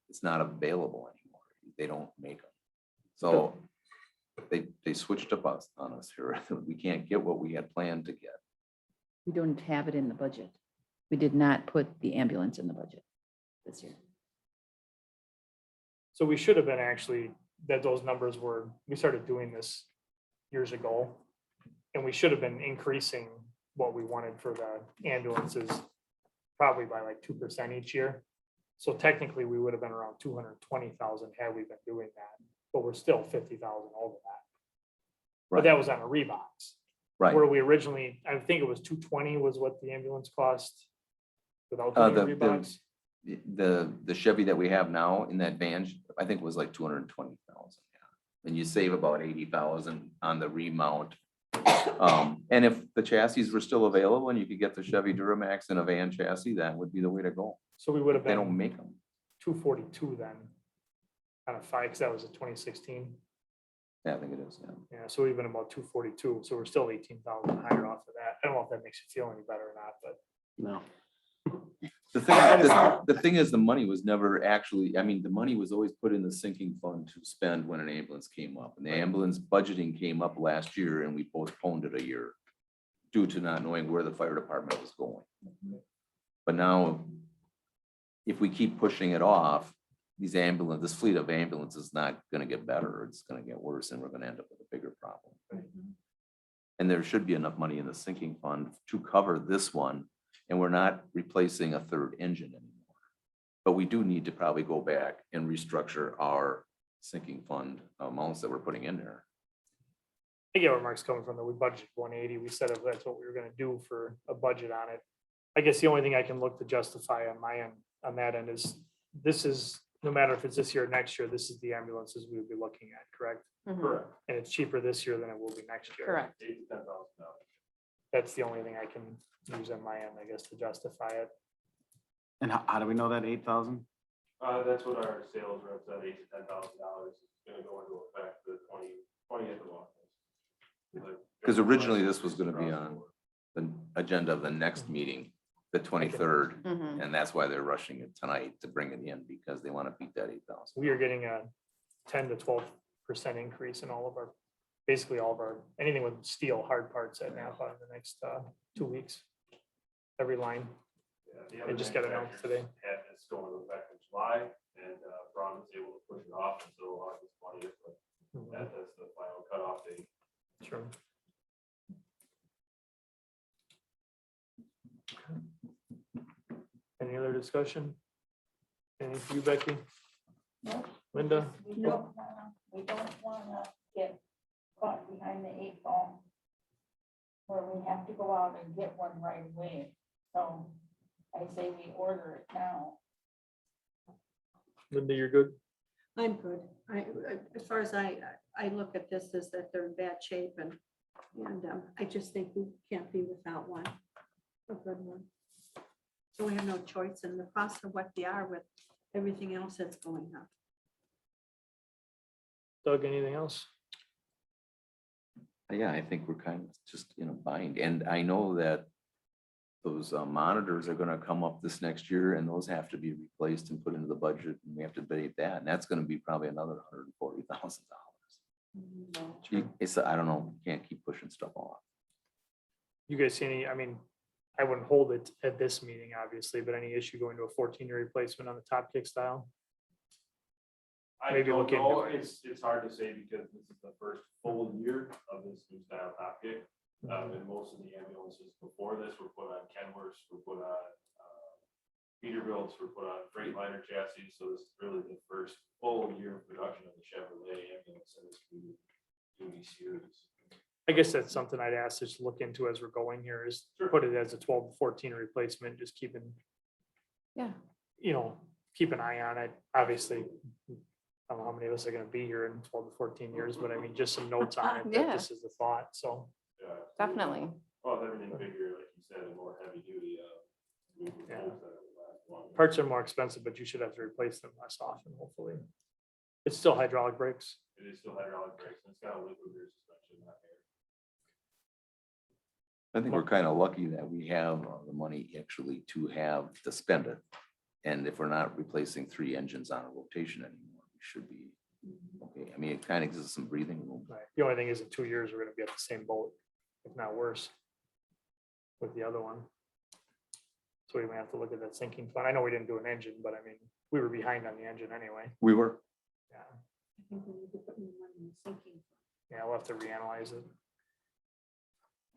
it's not available anymore. They don't make them. So they switched up on us here. We can't get what we had planned to get. We don't have it in the budget. We did not put the ambulance in the budget this year. so we should have been actually, that those numbers were, we started doing this years ago. And we should have been increasing what we wanted for the ambulances probably by like 2% each year. So technically, we would have been around 220,000 had we been doing that, but we're still 50,000 over that. But Right. that was on a rebox. Right. Where we originally, I think it was 220 was what the ambulance cost without Uh, doing a the- rebox. The Chevy that we have now in that van, I think was like 220,000. And you save about 80,000 on the remount. And if the chassis were still available and you could get the Chevy Duramax in a van chassis, that would be the way to go. So we would have They don't been make them. 242 then. On a 5, because that was a 2016. Yeah, I think it is, yeah. Yeah, so we've been about 242, so we're still 18,000 higher off of that. I don't know if that makes you feel any better or not, but no. The thing is, the money was never actually, I mean, the money was always put in the sinking fund to spend when an ambulance came up. And the ambulance budgeting came up last year and we postponed it a year due to not knowing where the fire department was going. But now, if we keep pushing it off, this fleet of ambulances is not gonna get better, it's gonna get worse, and we're gonna end up with a bigger problem. And there should be enough money in the sinking fund to cover this one, and we're not replacing a third engine anymore. But we do need to probably go back and restructure our sinking fund amounts that we're putting in there. I get where Mark's coming from, that we budgeted 180. We said if that's what we were gonna do for a budget on it. I guess the only thing I can look to justify on my end, on that end is, this is, no matter if it's this year or next year, this is the ambulances we would be looking at, correct? Mm-hmm. Correct. And it's cheaper this year than it will be next year. Correct. $8,000 to $10,000. That's the only thing I can use on my end, I guess, to justify it. And how do we know that 8,000? That's what our sales rep said, $8,000 to $10,000 is gonna go into effect the 20th of August. Because originally this was gonna be on the agenda of the next meeting, the 23rd. Mhm. And that's why they're rushing it tonight to bring it in, because they want to beat that 8,000. We are getting a 10 to 12% increase in all of our, basically all of our, anything with steel hard parts at Napa in the next 2 weeks. Every line. Yeah, They just got announced today. Had this going into effect in July, and Braun was able to push it off until August 20th, but that's the final cutoff date. Sure. Any other discussion? Anything for you, Becky? Nope. Linda? We don't wanna get caught behind the 8 ball. Where we have to go out and get one right away. So I say we order it now. Linda, you're good? I'm good. As far as I look at this is that they're in bad shape and I just think we can't be without one, a good one. So we have no choice and the costs are what they are with everything else that's going up. Doug, anything else? Yeah, I think we're kind of just in a bind, and I know that those monitors are gonna come up this next year, and those have to be replaced and put into the budget, and we have to debate that, and that's gonna be probably another $140,000. It's, I don't know, can't keep pushing stuff off. You guys see any, I mean, I wouldn't hold it at this meeting, obviously, but any issue going to a 14-year replacement on the top kick style? I Maybe don't look into know, it. it's hard to say because this is the first full year of this new style top kick. And most of the ambulances before this were put on Kenworths, were put on Peterbilts, were put on Freightliner chassis. So this is really the first full year of production of the Chevrolet ambulance in this duty series. I guess that's something I'd ask us to look into as we're going here is put it as a 12 to 14 replacement, just keeping, Yeah. you know, keep an eye on it. Obviously, I don't know how many of us are gonna be here in 12 to 14 years, but I mean, just some notes on it, that Yeah. this is the thought, so. Yeah. Definitely. Well, everything bigger, like you said, and more heavy duty. We would Yeah. hope that it would last longer. Parts are more expensive, but you should have to replace them less often, hopefully. It's still hydraulic brakes. It is still hydraulic brakes, and it's got a liquid rear suspension, not air. I think we're kind of lucky that we have the money actually to spend it. And if we're not replacing 3 engines on a rotation anymore, we should be okay. I mean, it kind of gives us some breathing room. Right. The only thing is in 2 years, we're gonna be at the same boat, if not worse, with the other one. So we may have to look at that sinking fund. I know we didn't do an engine, but I mean, we were behind on the engine anyway. We were. Yeah, I think we need to put more money in the sinking. yeah, we'll have to reanalyze it.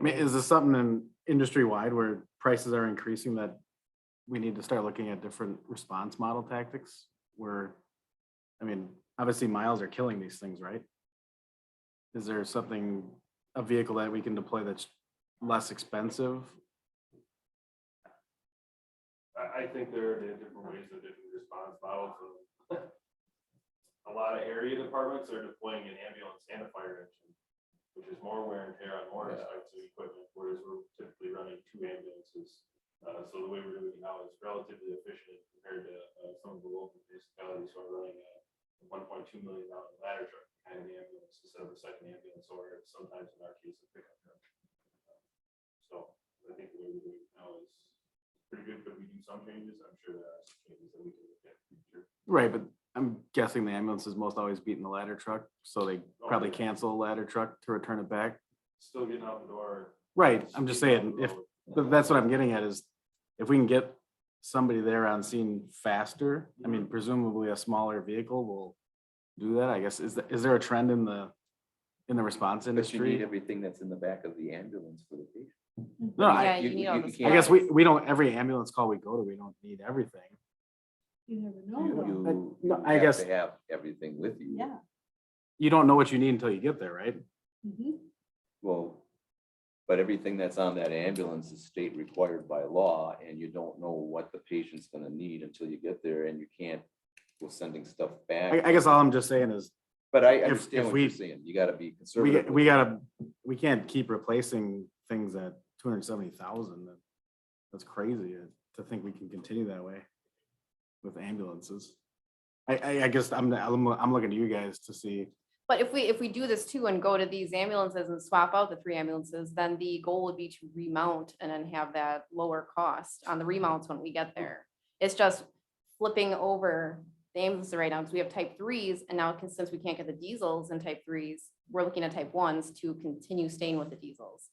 I mean, is this something in industry wide where prices are increasing that we need to start looking at different response model tactics? Where, I mean, obviously miles are killing these things, right? Is there something, a vehicle that we can deploy that's less expensive? I think there are different ways of different response models. A lot of area departments are deploying an ambulance and a fire engine, which is more wear and tear on more types of equipment, whereas we're typically running 2 ambulances. So the way we're doing it now is relatively efficient compared to some of the local municipalities who are running a $1.2 million ladder truck kind of ambulance instead of a second ambulance, or sometimes in our case, a pickup truck. So I think the way we're doing it now is pretty good. Could we do some changes? I'm sure there are some changes that we can look at in the future. Right, but I'm guessing the ambulance is most always beating the ladder truck, so they probably cancel a ladder truck to return it back. Still getting out the door. Right, I'm just saying, if, but that's what I'm getting at is, if we can get somebody there on scene faster, I mean, presumably a smaller vehicle will do that, I guess. Is there a trend in the response But you need industry? everything that's in the back of the ambulance for the patient. No, Yeah, I you need all the can't- guess we don't, every ambulance call we go to, we don't need everything. You never know. though. You No, I have guess- to have everything with you. Yeah. You don't know what you need until you get there, right? Mhm. Well, but everything that's on that ambulance is state required by law, and you don't know what the patient's gonna need until you get there, and you can't go sending stuff back. I guess all I'm just saying is, But I if understand what we- you're saying. You gotta be conservative. we can't keep replacing things at 270,000. That's crazy to think we can continue that way with ambulances. I guess I'm looking to you guys to see. But if we do this too and go to these ambulances and swap out the 3 ambulances, then the goal would be to remount and then have that lower cost on the remounts when we get there. It's just flipping over the ambulances right now because we have type 3s and now since we can't get the diesels in type 3s, we're looking at type 1s to continue staying with the diesels.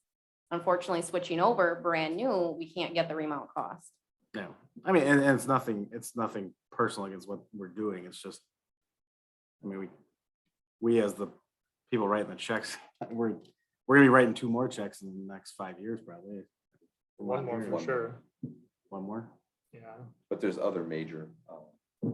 Unfortunately, switching over brand new, we can't get the remount cost. Yeah, I mean, and it's nothing personal against what we're doing. It's just, I mean, we as the people writing the checks, we're gonna be writing 2 more checks in the next 5 years, probably. One more for sure. One more. Yeah, But there's other major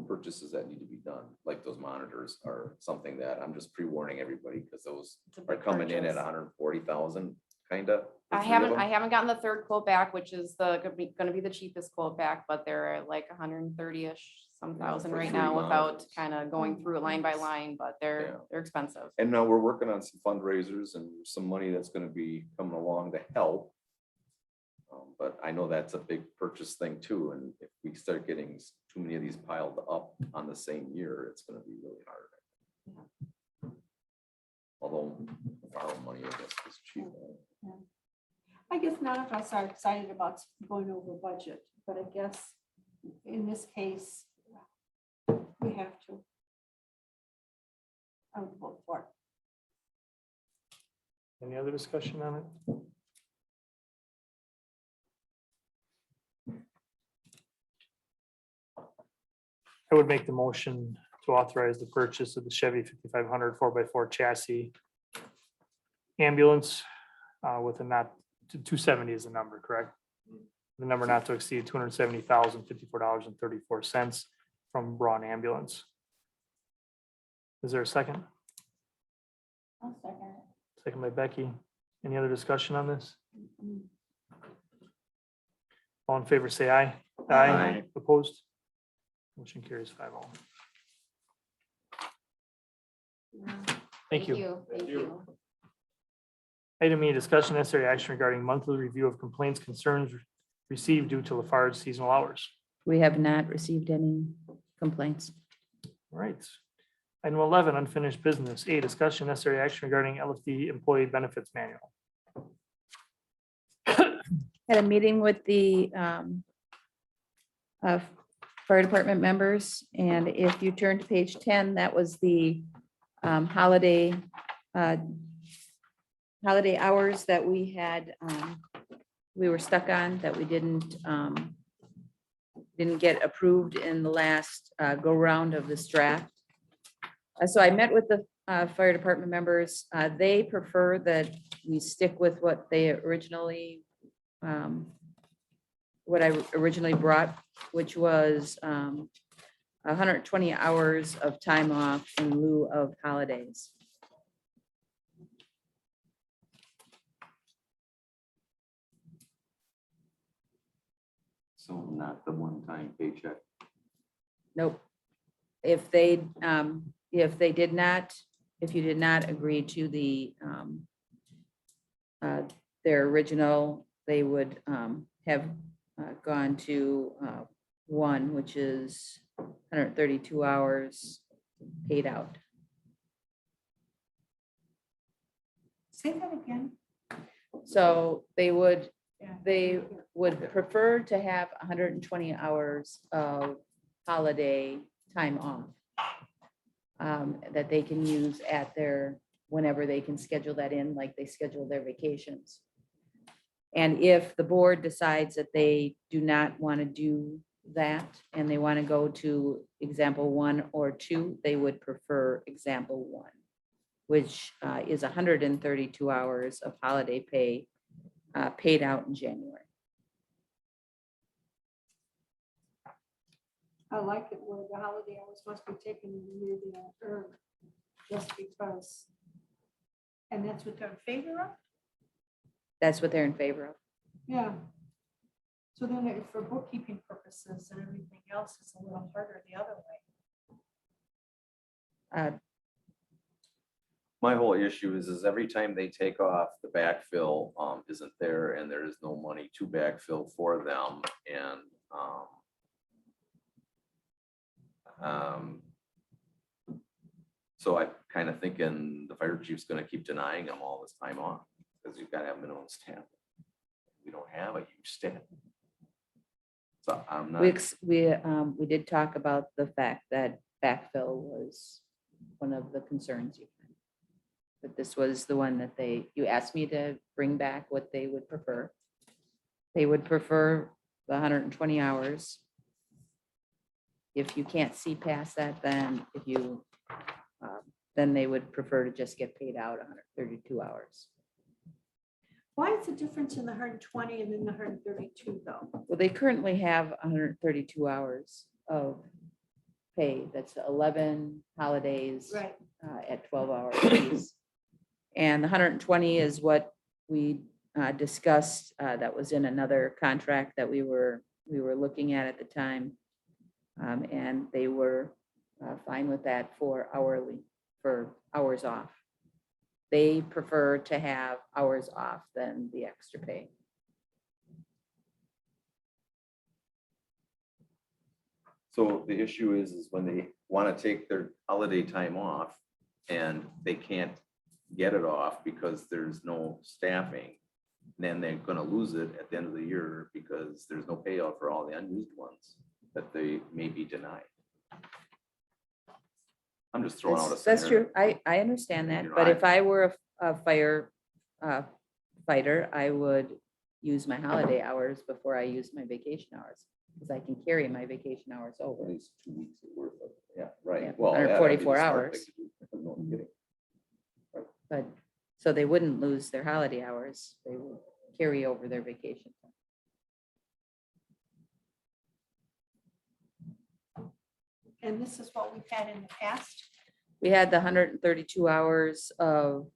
purchases that need to be done, like those monitors are something that I'm just pre-warning everybody, because those It's a are big coming in at purchase. 140,000, kind of. I haven't gotten the third quote back, which is gonna be the cheapest quote back, but they're like 130-ish some Yeah, thousand for right 3 now without monitors. kind of going through it line by line, but Yeah. they're expensive. And now we're working on some fundraisers and some money that's gonna be coming along to help. But I know that's a big purchase thing too, and if we start getting too many of these piled up on the same year, it's gonna be really hard. Although borrow money, I guess, is cheap. I guess none of us are excited about going over budget, but I guess in this case, we have to. I would vote for it. any other discussion on it? I would make the motion to authorize the purchase of the Chevy 5500 4x4 chassis ambulance with a not, 270 is the number, correct? The number not to exceed $270,054.34 from Braun Ambulance. Is there a second? I'll second it. Second by Becky. Any other discussion on this? All in favor, say aye. Aye. Opposed? Motion carries 5-0. Thank you. Thank you. Item E, discussion necessary action regarding monthly review of complaints, concerns received due to Lafarge seasonal hours. We have not received any complaints. All right. Item 11, unfinished business. A, discussion necessary action regarding LFD employee benefits manual. Had a meeting with the fire department members, and if you turn to page 10, that was the holiday hours that we had, we were stuck on, that we didn't get approved in the last go round of this draft. So I met with the fire department members. They prefer that we stick with what they originally, what I originally brought, which was 120 hours of time off in lieu of holidays. So not the one-time paycheck. Nope. If they did not, if you did not agree to the their original, they would have gone to one, which is 132 hours paid out. Say that again. So they would prefer to have 120 hours of holiday time off that they can use at their, whenever they can schedule that in, like they schedule their vacations. And if the board decides that they do not want to do that and they want to go to example 1 or 2, they would prefer example 1, which is 132 hours of holiday pay paid out in January. I like it where the holiday hours must be taken in the year they are earned, just because. And that's what they're in favor of? That's what they're in favor of. Yeah. So then for bookkeeping purposes and everything else, it's a little harder the other way. My whole issue is every time they take off, the backfill isn't there, and there is no money to backfill for them, and so I'm kind of thinking the fire chief's gonna keep denying them all this time off, because you've got to have minimum staff. We don't have a huge staff. So I'm not. We did talk about the fact that backfill was one of the concerns you had. But this was the one that you asked me to bring back what they would prefer. They would prefer the 120 hours. If you can't see past that, then then they would prefer to just get paid out 132 hours. Why is the difference in the 120 and then the 132 though? Well, they currently have 132 hours of pay. That's 11 holidays Right. at 12 hours. And the 120 is what we discussed, that was in another contract that we were looking at the time. And they were fine with that for hours off. They prefer to have hours off than the extra pay. So the issue is when they want to take their holiday time off and they can't get it off because there's no staffing, then they're gonna lose it at the end of the year because there's no payout for all the unused ones that they may be denied. I'm just throwing out a That's scenario. true. I understand that, You know, but I- if I were a fighter, I would use my holiday hours before I use my vacation hours. Because I can carry my vacation hours At over. least 2 weeks worth of, yeah, Yeah, right. Well, yeah, that'd be the 144 smart hours. thing to do. No kidding. But, so they wouldn't lose their holiday hours. They would carry over their vacation. And this is what we've had in the past. We had the 132 hours of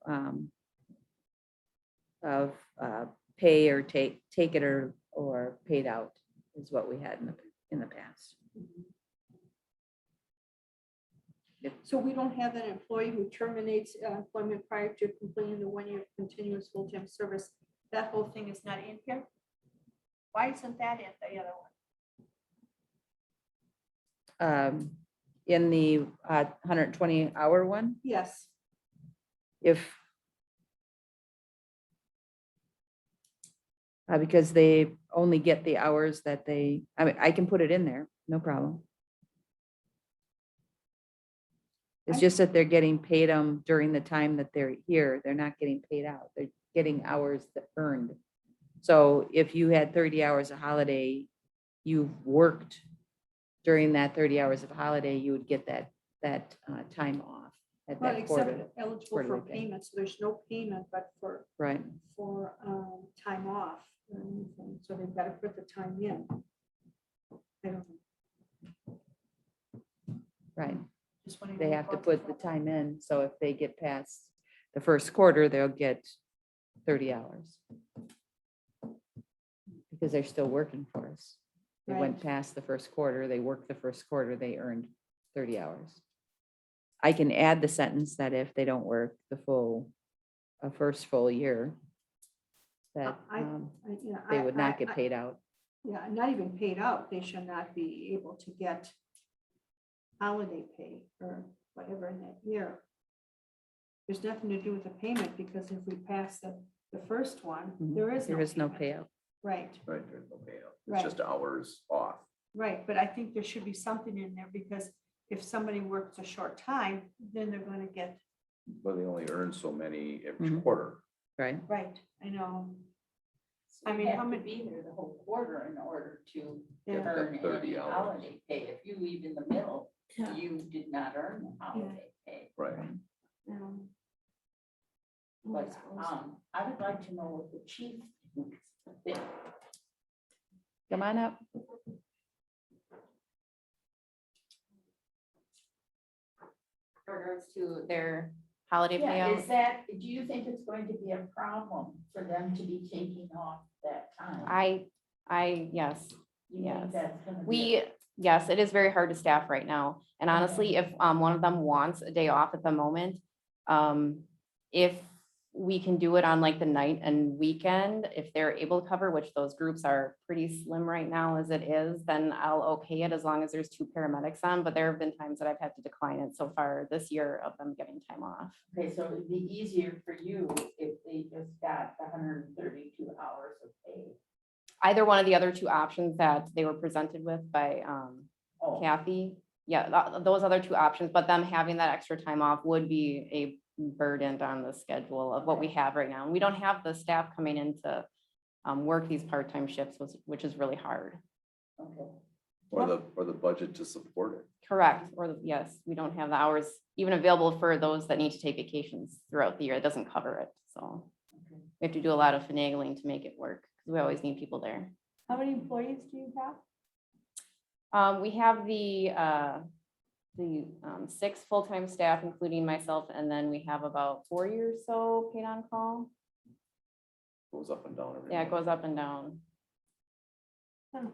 pay or take it or paid out is what we had in the past. So we don't have an employee who terminates employment prior to completing the 1 year continuous full-time service. That whole thing is not in here? Why isn't that in the other one? In the 120 hour one, Yes. if because they only get the hours that I mean, I can put it in there, no problem. It's just that they're getting paid them during the time that they're here. They're not getting paid out. They're getting hours that earned. So if you had 30 hours of holiday, you've worked during that 30 hours of holiday, you would get that time off at Well, that except quarter. eligible for quarterly pay. payments. There's no payment, but for Right, time off. or anything. So they've got to put the time in. I don't know. right. Just wondering They what have to causes put the that. time in. So if they get past the first quarter, they'll get 30 hours. Because they're still working for us. They went Right. past the first quarter, they worked the first quarter, they earned 30 hours. I can add the sentence that if they don't work a first full year, that Yeah, they would not get paid out. Yeah, not even paid out. They should not be able to get holiday pay or whatever in that year. There's nothing to do with the payment because if we pass the first one, there is no payment. payout. Right, Right, there's no payout. Right. It's just hours off. right. But I think there should be something in there because if somebody works a short time, then they're going to get, But they only earn so many every Mhm. quarter. Right, right, I know. So I mean, you how have to many- be there the whole quarter in order to Yeah. earn Get 30 any hours. holiday pay. If you leave in the middle, Yeah. you did not earn the holiday pay. Right. um, But I would like to know what the chief thinks of it. come on up. Regards to their holiday Yeah, is payout. that, do you think it's going to be a problem for them to be taking off that time? Yes, You think yes. that's gonna be Yes, it is very hard to staff right now. And honestly, if one of them wants a day off at the moment, if we can do it on like the night and weekend, if they're able to cover, which those groups are pretty slim right now as it is, then I'll okay it as long as there's 2 paramedics on. But there have been times that I've had to decline it so far this year of them getting time off. Okay, so it'd be easier for you if they just got the 132 hours of pay. Either one of the other 2 options that they were presented with by Oh, Kathy. Yeah, those other 2 options, but them having that extra time off would be a burden on the schedule of what we have right now. And we don't have the staff coming in to work these part-time shifts, which is really hard. okay. Or the budget to support it. Correct, yes, we don't have the hours even available for those that need to take vacations throughout the year. It doesn't cover it, so. we have to do a lot of finagling to make it work. 'Cause we always need people there. How many employees do you have? We have the 6 full-time staff, including myself, and then we have about 40 or so paid on call. Goes up and down. every Yeah, it month. goes up and down. Huh.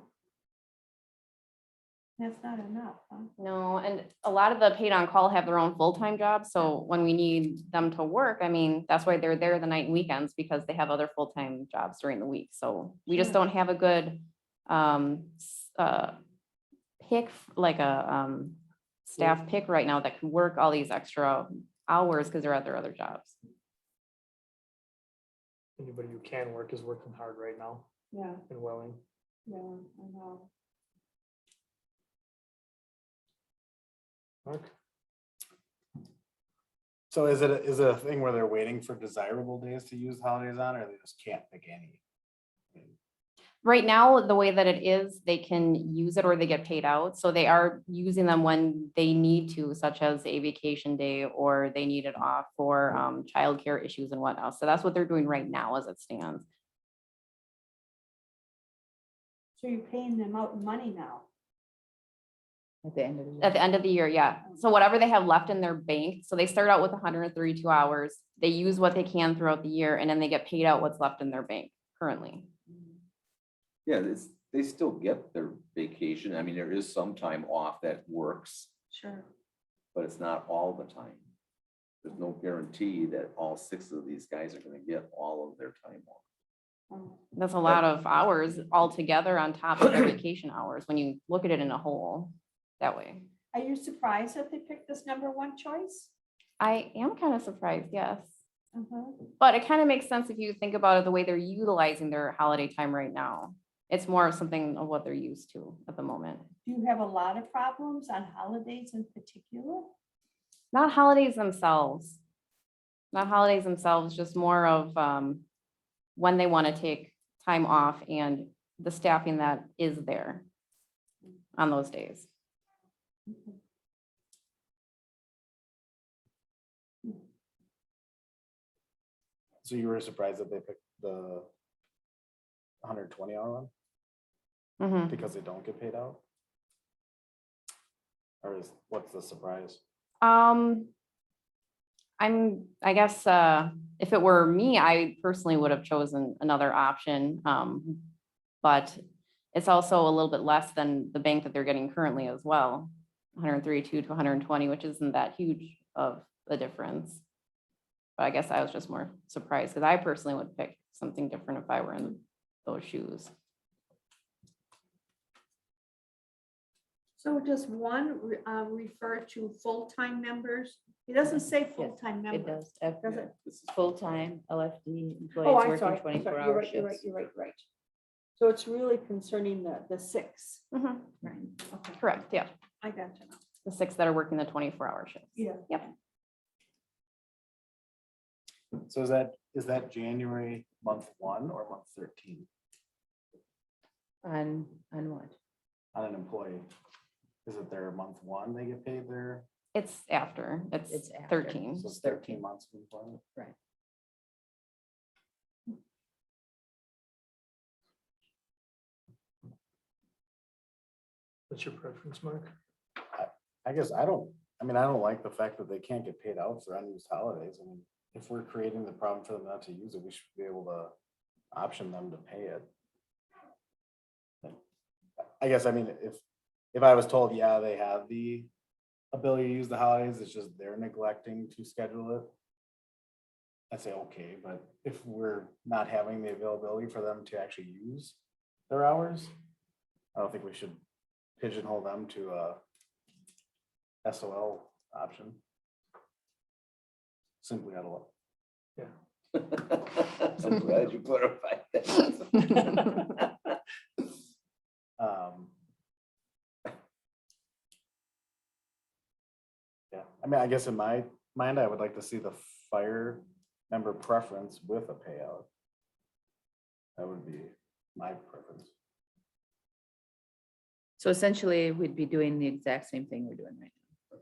That's not enough, huh? No, and a lot of the paid on call have their own full-time jobs, so when we need them to work, I mean, that's why they're there the night and weekends, because they have other full-time jobs during the week, so we just Sure. don't have a good pick, like a staff pick right now that can work all these extra hours because they're at their other jobs. Anybody who can work is working hard right now Yeah, and willing. yeah, I know. Mark? So is it a thing where they're waiting for desirable days to use holidays on, or they just can't pick any? Right now, the way that it is, they can use it or they get paid out. So they are using them when they need to, such as a vacation day, or they need it off for childcare issues and whatnot. So that's what they're doing right now as it stands. So you're paying them out in money now? At the end of the year. At the end of the year, yeah. So whatever they have left in their bank, so they start out with 132 hours. They use what they can throughout the year, and then they get paid out what's left in their bank currently. Yeah, they still get their vacation. I mean, there is some time off that works, Sure. but it's not all the time. There's no guarantee that all 6 of these guys are gonna get all of their time off. That's a lot of hours altogether on top of their vacation hours, when you look at it in a whole that way. Are you surprised that they picked this number one choice? I am kind of surprised, yes. Uh-huh. But it kind of makes sense if you think about it, the way they're utilizing their holiday time right now. It's more of something of what they're used to at the moment. Do you have a lot of problems on holidays in particular? Not holidays themselves. Not holidays themselves, just more of when they want to take time off and the staffing that is there on those days. So you were surprised that they picked the 120-hour one Mhm. because they don't get paid out? Or what's the surprise? I guess, if it were me, I personally would have chosen another option. But it's also a little bit less than the bank that they're getting currently as well. 132 to 120, which isn't that huge of a difference. But I guess I was just more surprised because I personally would pick something different if I were in those shoes. So does one refer to full-time members? It doesn't say Yes, full-time It members. does. Does it? This is Full-time LFD Oh, employees I'm working sorry. 24-hour You're right, shifts. you're right. So it's really concerning the 6. Mhm. Right. Okay, Correct, yeah. I got you now. The 6 that are working the 24-hour shifts. Yeah. Yep. So is that January month 1 or month 13 On what? on an employee? Is it their month 1 they get paid their, It's after, It's it's after. 13. so it's 13 months of employment? Right. What's your preference, Mark? I guess I don't like the fact that they can't get paid out for unused holidays. I mean, if we're creating the problem for them not to use it, we should be able to option them to pay it. I guess, I mean, if I was told, yeah, they have the ability to use the holidays, it's just they're neglecting to schedule it, I'd say, okay, but if we're not having the availability for them to actually use their hours, I don't think we should pigeonhole them to a SOL option. Simply out of luck. I'm glad you clarified that. Yeah, I mean, I guess in my mind, I would like to see the fire member preference with a payout. That would be my preference. So essentially, we'd be doing the exact same thing we're doing right now,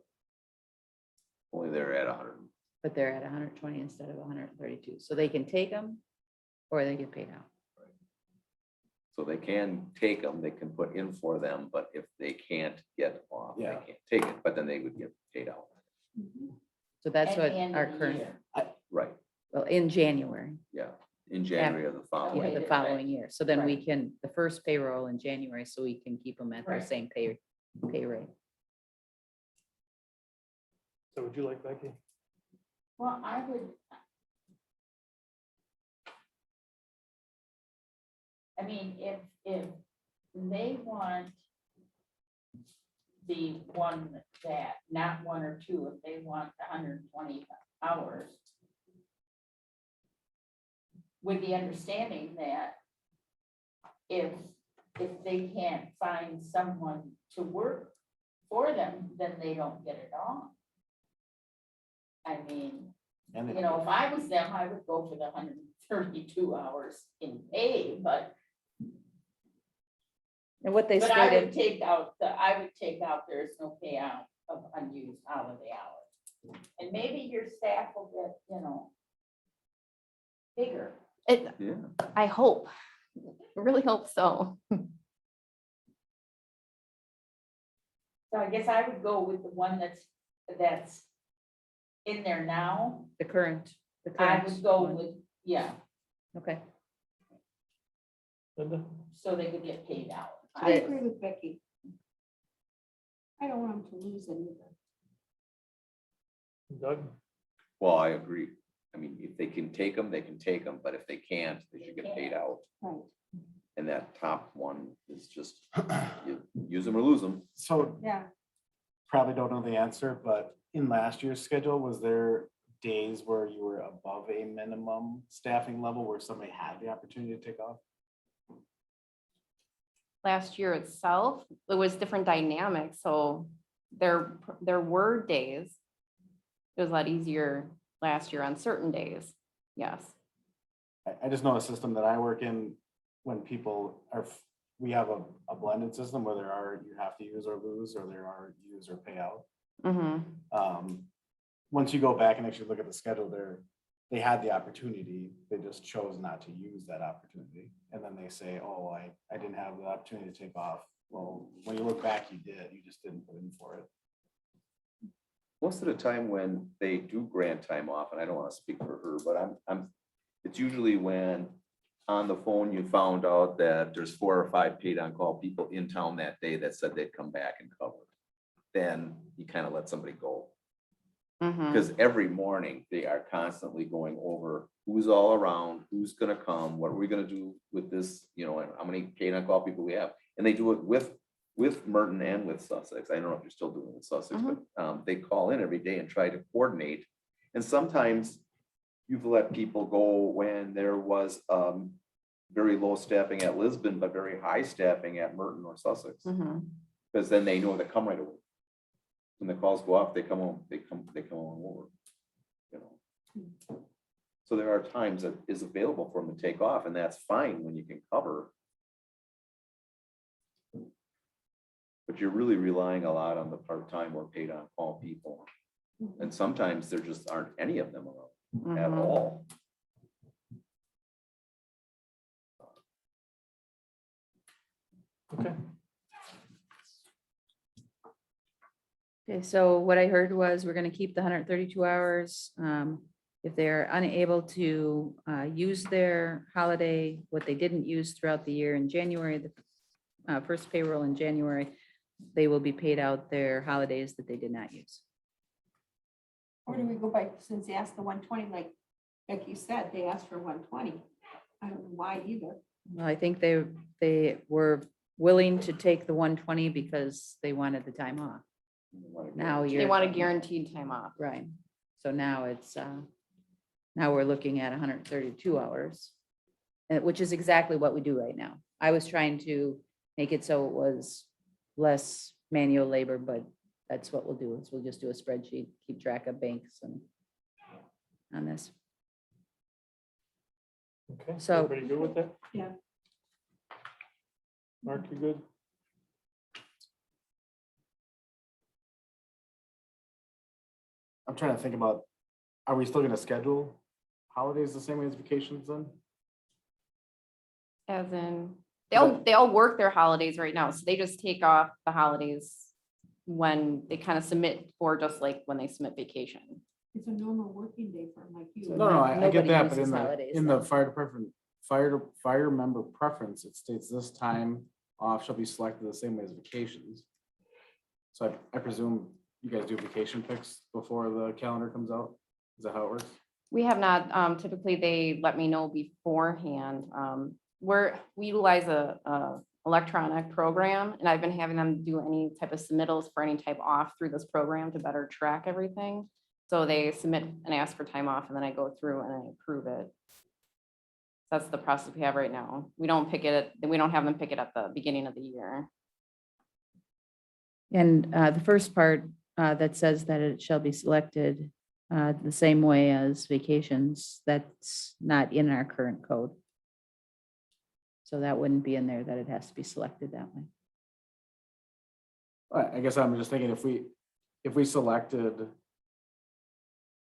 Only they're at 100. but they're at 120 instead of 132. So they can take them or they get paid out. So they can take them, they can put in for them, but if they can't get off, they Yeah. can't take it, but then they would get paid out. So that's At the what end our of the current, year. Right, well, in January, yeah, in January of the yeah, following. Right. the following year. So then we Right. can, the first payroll in January, so we can keep them at their Right. same pay rate. So would you like Becky? Well, I would. I mean, if they want the one that, not one or two, if they want 120 hours, with the understanding that if they can't find someone to work for them, then they don't get it off. I mean, And you know, if I was them, I would go for the 132 hours in pay, but And what they I would stated, take out there's no payout of unused holiday hours. And maybe your staff will get, you know, bigger. Yeah, I hope, really hope so. So I guess I would go with the one that's in there now. the current. I would go one. with, yeah, Okay, Linda? so they could get paid out. I agree with Becky. I don't want them to lose any of it. Doug? well, I agree. I mean, if they can take them, they can take them, but if they can't, they should get paid out. Right. And that top one is just, you use them or lose them. So Yeah. probably don't know the answer, but in last year's schedule, was there days where you were above a minimum staffing level where somebody had the opportunity to take off? Last year itself, it was different dynamics, so there were days. It was a lot easier last year on certain days, yes. I just know a system that I work in, when people are, we have a blended system where there are, you have to use or lose, or there are use or pay out. Mm-hmm. Once you go back and actually look at the schedule there, they had the opportunity, they just chose not to use that opportunity. And then they say, oh, I didn't have the opportunity to take off. Well, when you look back, you did, you just didn't put in for it. Most of the time when they do grant time off, and I don't want to speak for her, but it's usually when on the phone you found out that there's 4 or 5 paid on call people in town that day that said they'd come back and cover. Then you kind of let somebody go. Mm-hmm. Because every morning they are constantly going over who's all around, who's gonna come, what are we gonna do with this, you know, and how many paid on call people we have. And they do it with Merton and with Sussex. I don't know if you're still doing it with Sussex, but they call in every day and try to coordinate. And sometimes you've let people go when there was very low staffing at Lisbon, but very high staffing at Merton or Sussex. Mm-hmm. Because then they know they come right away. When the calls go off, they come on over, you know. So there are times that is available for them to take off, and that's fine when you can cover. But you're really relying a lot on the part-time or paid on call people. And sometimes there just aren't any of them around at all. Okay. okay, so what I heard was we're gonna keep the 132 hours. If they're unable to use their holiday, what they didn't use throughout the year in January, the first payroll in January, they will be paid out their holidays that they did not use. Or do we go by, since they asked the 120, like you said, they asked for 120. I don't know why either. Well, I think they were willing to take the 120 because they wanted the time off. Now They you're. want a guaranteed time off. Right. So now it's, now we're looking at 132 hours, which is exactly what we do right now. I was trying to make it so it was less manual labor, but that's what we'll do, is we'll just do a spreadsheet, keep track of banks and on this. Okay, So- everybody good with that? Yeah. Mark, you good? I'm trying to think about, are we still gonna schedule holidays the same way as vacations then? As in, they all work their holidays right now, so they just take off the holidays when they kind of submit for, just like when they submit vacation. It's a normal working day for like you. So No, no, I get nobody that, but uses in the, holidays in the then. fire department, fire member preference, it states this time off shall be selected the same way as vacations. So I presume you guys do vacation picks before the calendar comes out? Is that how it works? We have not, typically they let me know beforehand. We utilize a electronic program, and I've been having them do any type of submittals for any type off through this program to better track everything. So they submit and ask for time off, and then I go through and I approve it. That's the process we have right now. We don't have them pick it at the beginning of the year. And the first part that says that it shall be selected the same way as vacations, that's not in our current code. So that wouldn't be in there, that it has to be selected that way. I guess I'm just thinking if we selected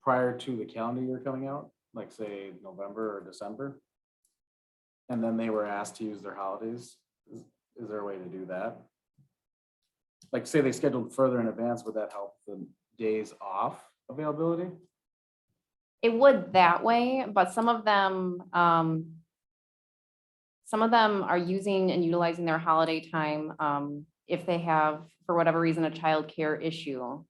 prior to the calendar year coming out, like say November or December, and then they were asked to use their holidays, is there a way to do that? Like say they scheduled further in advance, would that help the days off availability? It would that way, but some of them are using and utilizing their holiday time if they have, for whatever reason, a childcare issue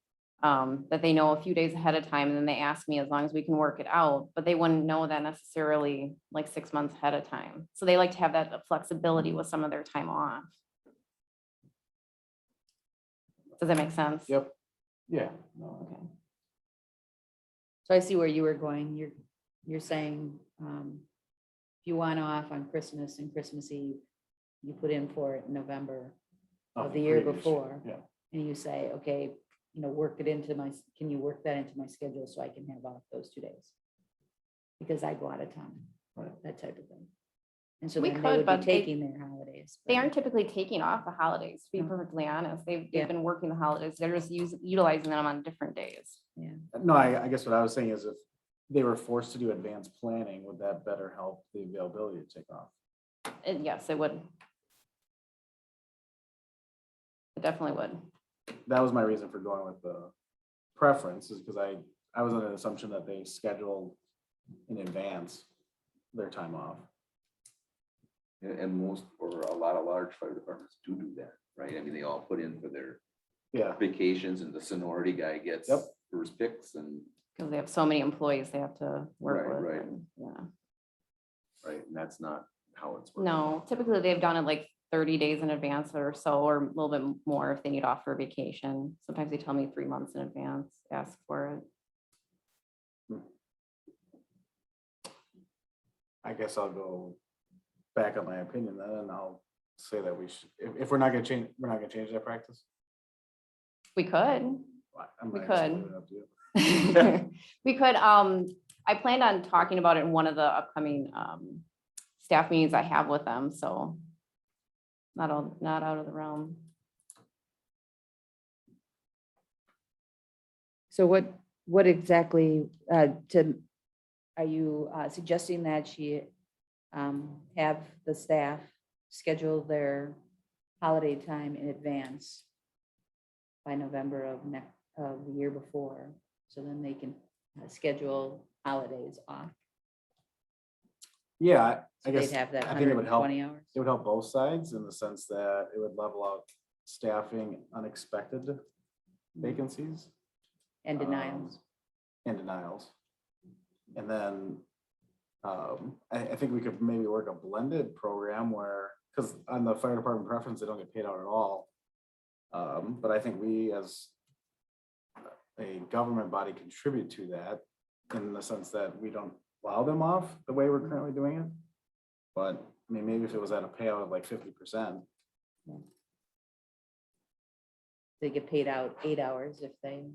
that they know a few days ahead of time, and then they ask me as long as we can work it out, but they wouldn't know that necessarily like 6 months ahead of time. So they like to have that flexibility with some of their time off. Does that make sense? Yep. Yeah. No. Okay. So I see where you were going. You're saying if you want off on Christmas and Christmas Eve, you put in for it in November of the year previous before. Yeah. And you say, okay, work it into can you work that into my schedule so I can have off those 2 days? Because I go out of town, Right. that type of thing. And so We then they could, would but be they- taking their holidays. They but- aren't typically taking off the holidays, to be No. perfectly honest. They've Yeah. been working the holidays. They're just utilizing them on different days. No, I guess what I was saying is if they were forced to do advanced planning, would that better help the availability to take off? And yes, it would. It definitely would. That was my reason for going with the preference, is because I was under the assumption that they scheduled in advance their time off. And most, or a lot of large fire departments do that, right? I mean, they all put in for their Yeah, vacations, and the seniority guy gets Yep. first picks, and, Because they have so many employees they have to work Right, with. right. and, Yeah. right, and that's not how it's. working. No, typically they've done it like 30 days in advance or so, or a little bit more if they need off for vacation. Sometimes they tell me 3 months in advance, ask for it. I guess I'll go back on my opinion then, and I'll say that we should, if we're not gonna change, we're not gonna change that practice. We could. I We might just could. leave it up to you. We could, I planned on talking about it in one of the upcoming staff meetings I have with them, so not out of the realm. So what exactly are you suggesting that she have the staff schedule their holiday time in advance by November of the year before, so then they can schedule holidays off? Yeah, I So guess, they'd have that I think it would help, 120 hours. it would help both sides in the sense that it would level out staffing unexpected vacancies. And denials. And denials. And then I think we could maybe work a blended program where, because on the fire department preference, they don't get paid out at all. But I think we as a government body contribute to that in the sense that we don't allow them off the way we're currently doing it. But I mean, maybe if it was at a payout of like 50%. They get paid out 8 hours if they,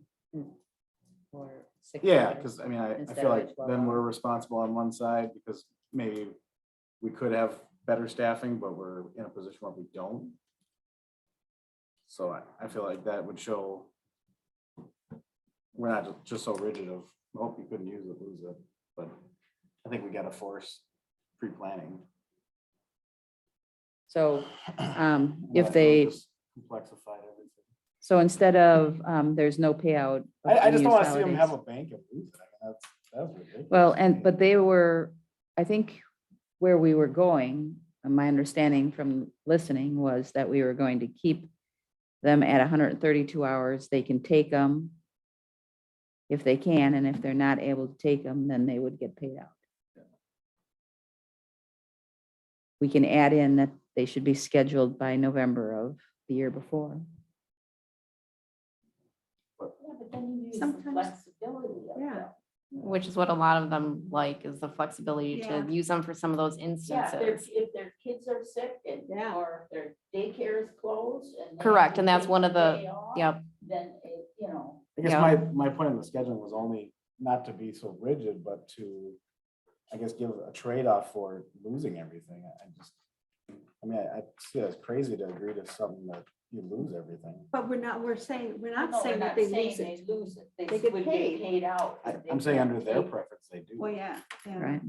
or 6 Yeah, hours. because I mean, I instead feel of like 12 then we're hours. responsible on one side because maybe we could have better staffing, but we're in a position where we don't. So I feel like that would show we're not just so rigid of, oh, you couldn't use it, lose it. But I think we gotta force pre-planning. So Yeah, if it'll they, just Complexified everything. so instead of, there's no payout. of I just don't want to unused see them have a holidays. bank and lose it. I mean, that's ridiculous. Well, to and, me. but they were, I think where we were going, my understanding from listening was that we were going to keep them at 132 hours. They can take them if they can, and if they're not able to take them, then they would get paid out. We can add in that they should be scheduled by November of the year before. Yeah, but then you use the Sometimes- flexibility of Yeah. that. Which is what a lot of them like, is the flexibility Yeah. to use them for some of those Yeah, instances. if their kids are sick and, Yeah. or if their daycare is closed and. they Correct, have to and that's take one the of the- day off, Yep, Then it, you know. I guess Yeah. my point in the scheduling was only not to be so rigid, but to, I guess, give a trade-off for losing everything. I mean, I see it as crazy to agree to something that you lose everything. But we're not saying No, that we're they not lose saying it. They lose it. They They get would paid. get paid out. if they I'm saying can't under their take- preference, they do. Well, yeah. right?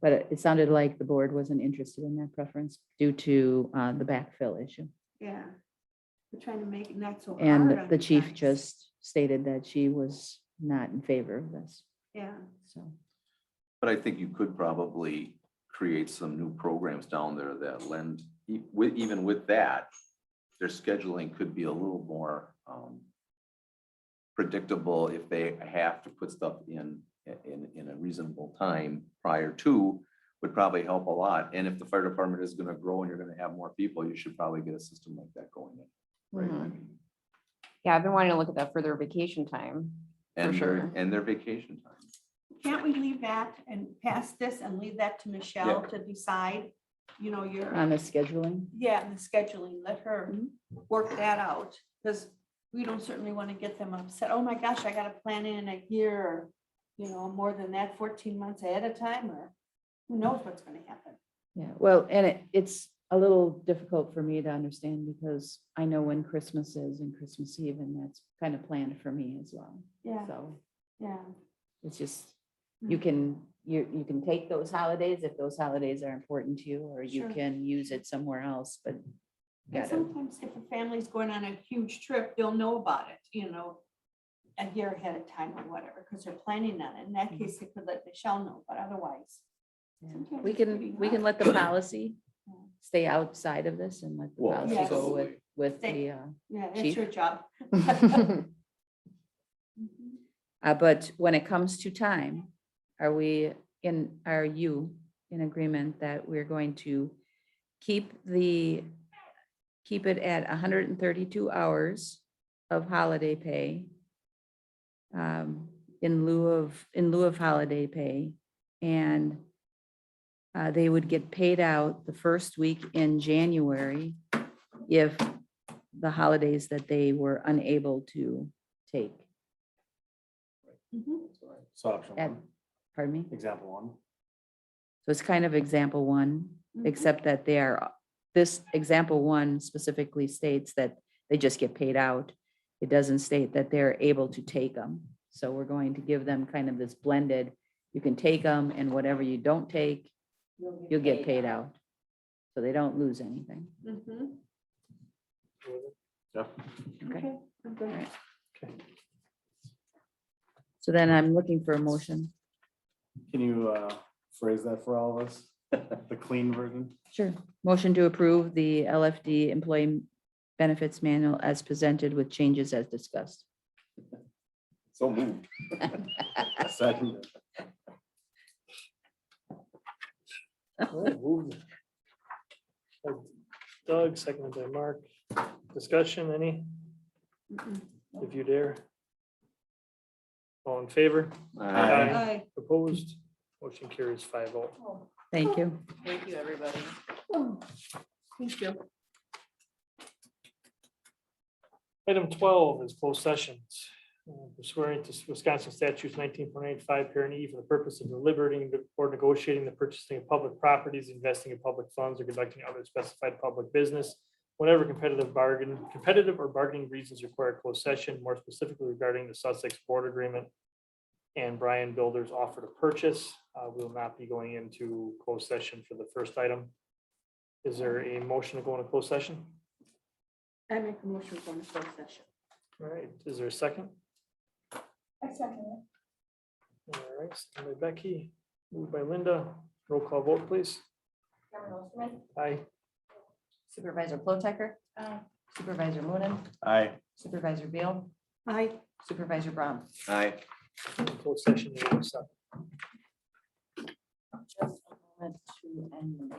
But it sounded like the board wasn't interested in that preference due to the backfill issue. Yeah. We're trying to make it not so hard. And on the you chief guys. just stated that she was not in favor of this, Yeah, so. But I think you could probably create some new programs down there that lend, even with that, their scheduling could be a little more predictable if they have to put stuff in a reasonable time prior to, would probably help a lot. And if the fire department is gonna grow and you're gonna have more people, you should probably get a system like that going in. Right? I Mhm. mean, yeah, I've been wanting to look at that for their vacation time. And sure. their vacation time. can't we leave that and pass this and leave that to Michelle to decide, you know, your, On the scheduling, yeah, the scheduling, let her Mm-hmm. work that out. Because we don't certainly want to get them upset. Oh my gosh, I gotta plan in a year, or, you know, more than that, 14 months ahead of time, or who knows what's gonna happen. yeah, well, and it's a little difficult for me to understand because I know when Christmas is and Christmas Eve, and that's kind of planned for me as well. Yeah, So yeah. it's just, you can take those holidays if those holidays are important to you, or you Sure. can use it somewhere else, but And gotta, sometimes if a family's going on a huge trip, they'll know about it, you know, a year ahead of time or whatever, because they're planning on it. In that case, they could let Michelle know, but otherwise. yeah. sometimes we it's pretty can hard. let the policy stay outside of this and let the Well, policy Yes. go absolutely. with Stay- the, Yeah, it's Chief? your job. but when it comes to time, are you in agreement that we're going to keep it at 132 hours of holiday pay in lieu of holiday pay, and they would get paid out the first week in January if the holidays that they were unable to take? Mhm. So option At, one, pardon me? example one. So it's kind of example one, Mhm. except that this example one specifically states that they just get paid out. It doesn't state that they're able to take them. So we're going to give them kind of this blended, you can take them, and whatever you don't take, you'll get paid out. So they don't lose anything. Mhm. Yeah. Okay, I'm good. Right. So then I'm looking for a motion. Can you phrase that for all of us? The clean version? Sure. Motion to approve the LFD Employee Benefits Manual as presented with changes as discussed. So moved. Second. Doug, seconded by Mark. Discussion, any, Mhm. if you dare? All in favor? Aye. Aye. Opposed? Motion carries 5-0. Thank you. Thank you, everybody. Oh, thank you. Item 12 is closed sessions. Pursuant to Wisconsin statutes 19.85 parent E for the purpose of deliberating or negotiating the purchasing of public properties, investing in public funds, or conducting other specified public business. Whenever competitive or bargaining reasons require closed session, more specifically regarding the Sussex Board Agreement and Brian Builder's offer to purchase. We will not be going into closed session for the first item. Is there a motion to go into closed session? I make a motion for the closed session. All right, is there a second? I second it. All right, second by Becky, moved by Linda. Roll call vote, please. Chairman Osterman, Aye. Supervisor Plotecker, Supervisor Moonen, Aye. Supervisor Beal, Aye. Supervisor Brown. Aye. Closed session. Just a moment to end the meeting.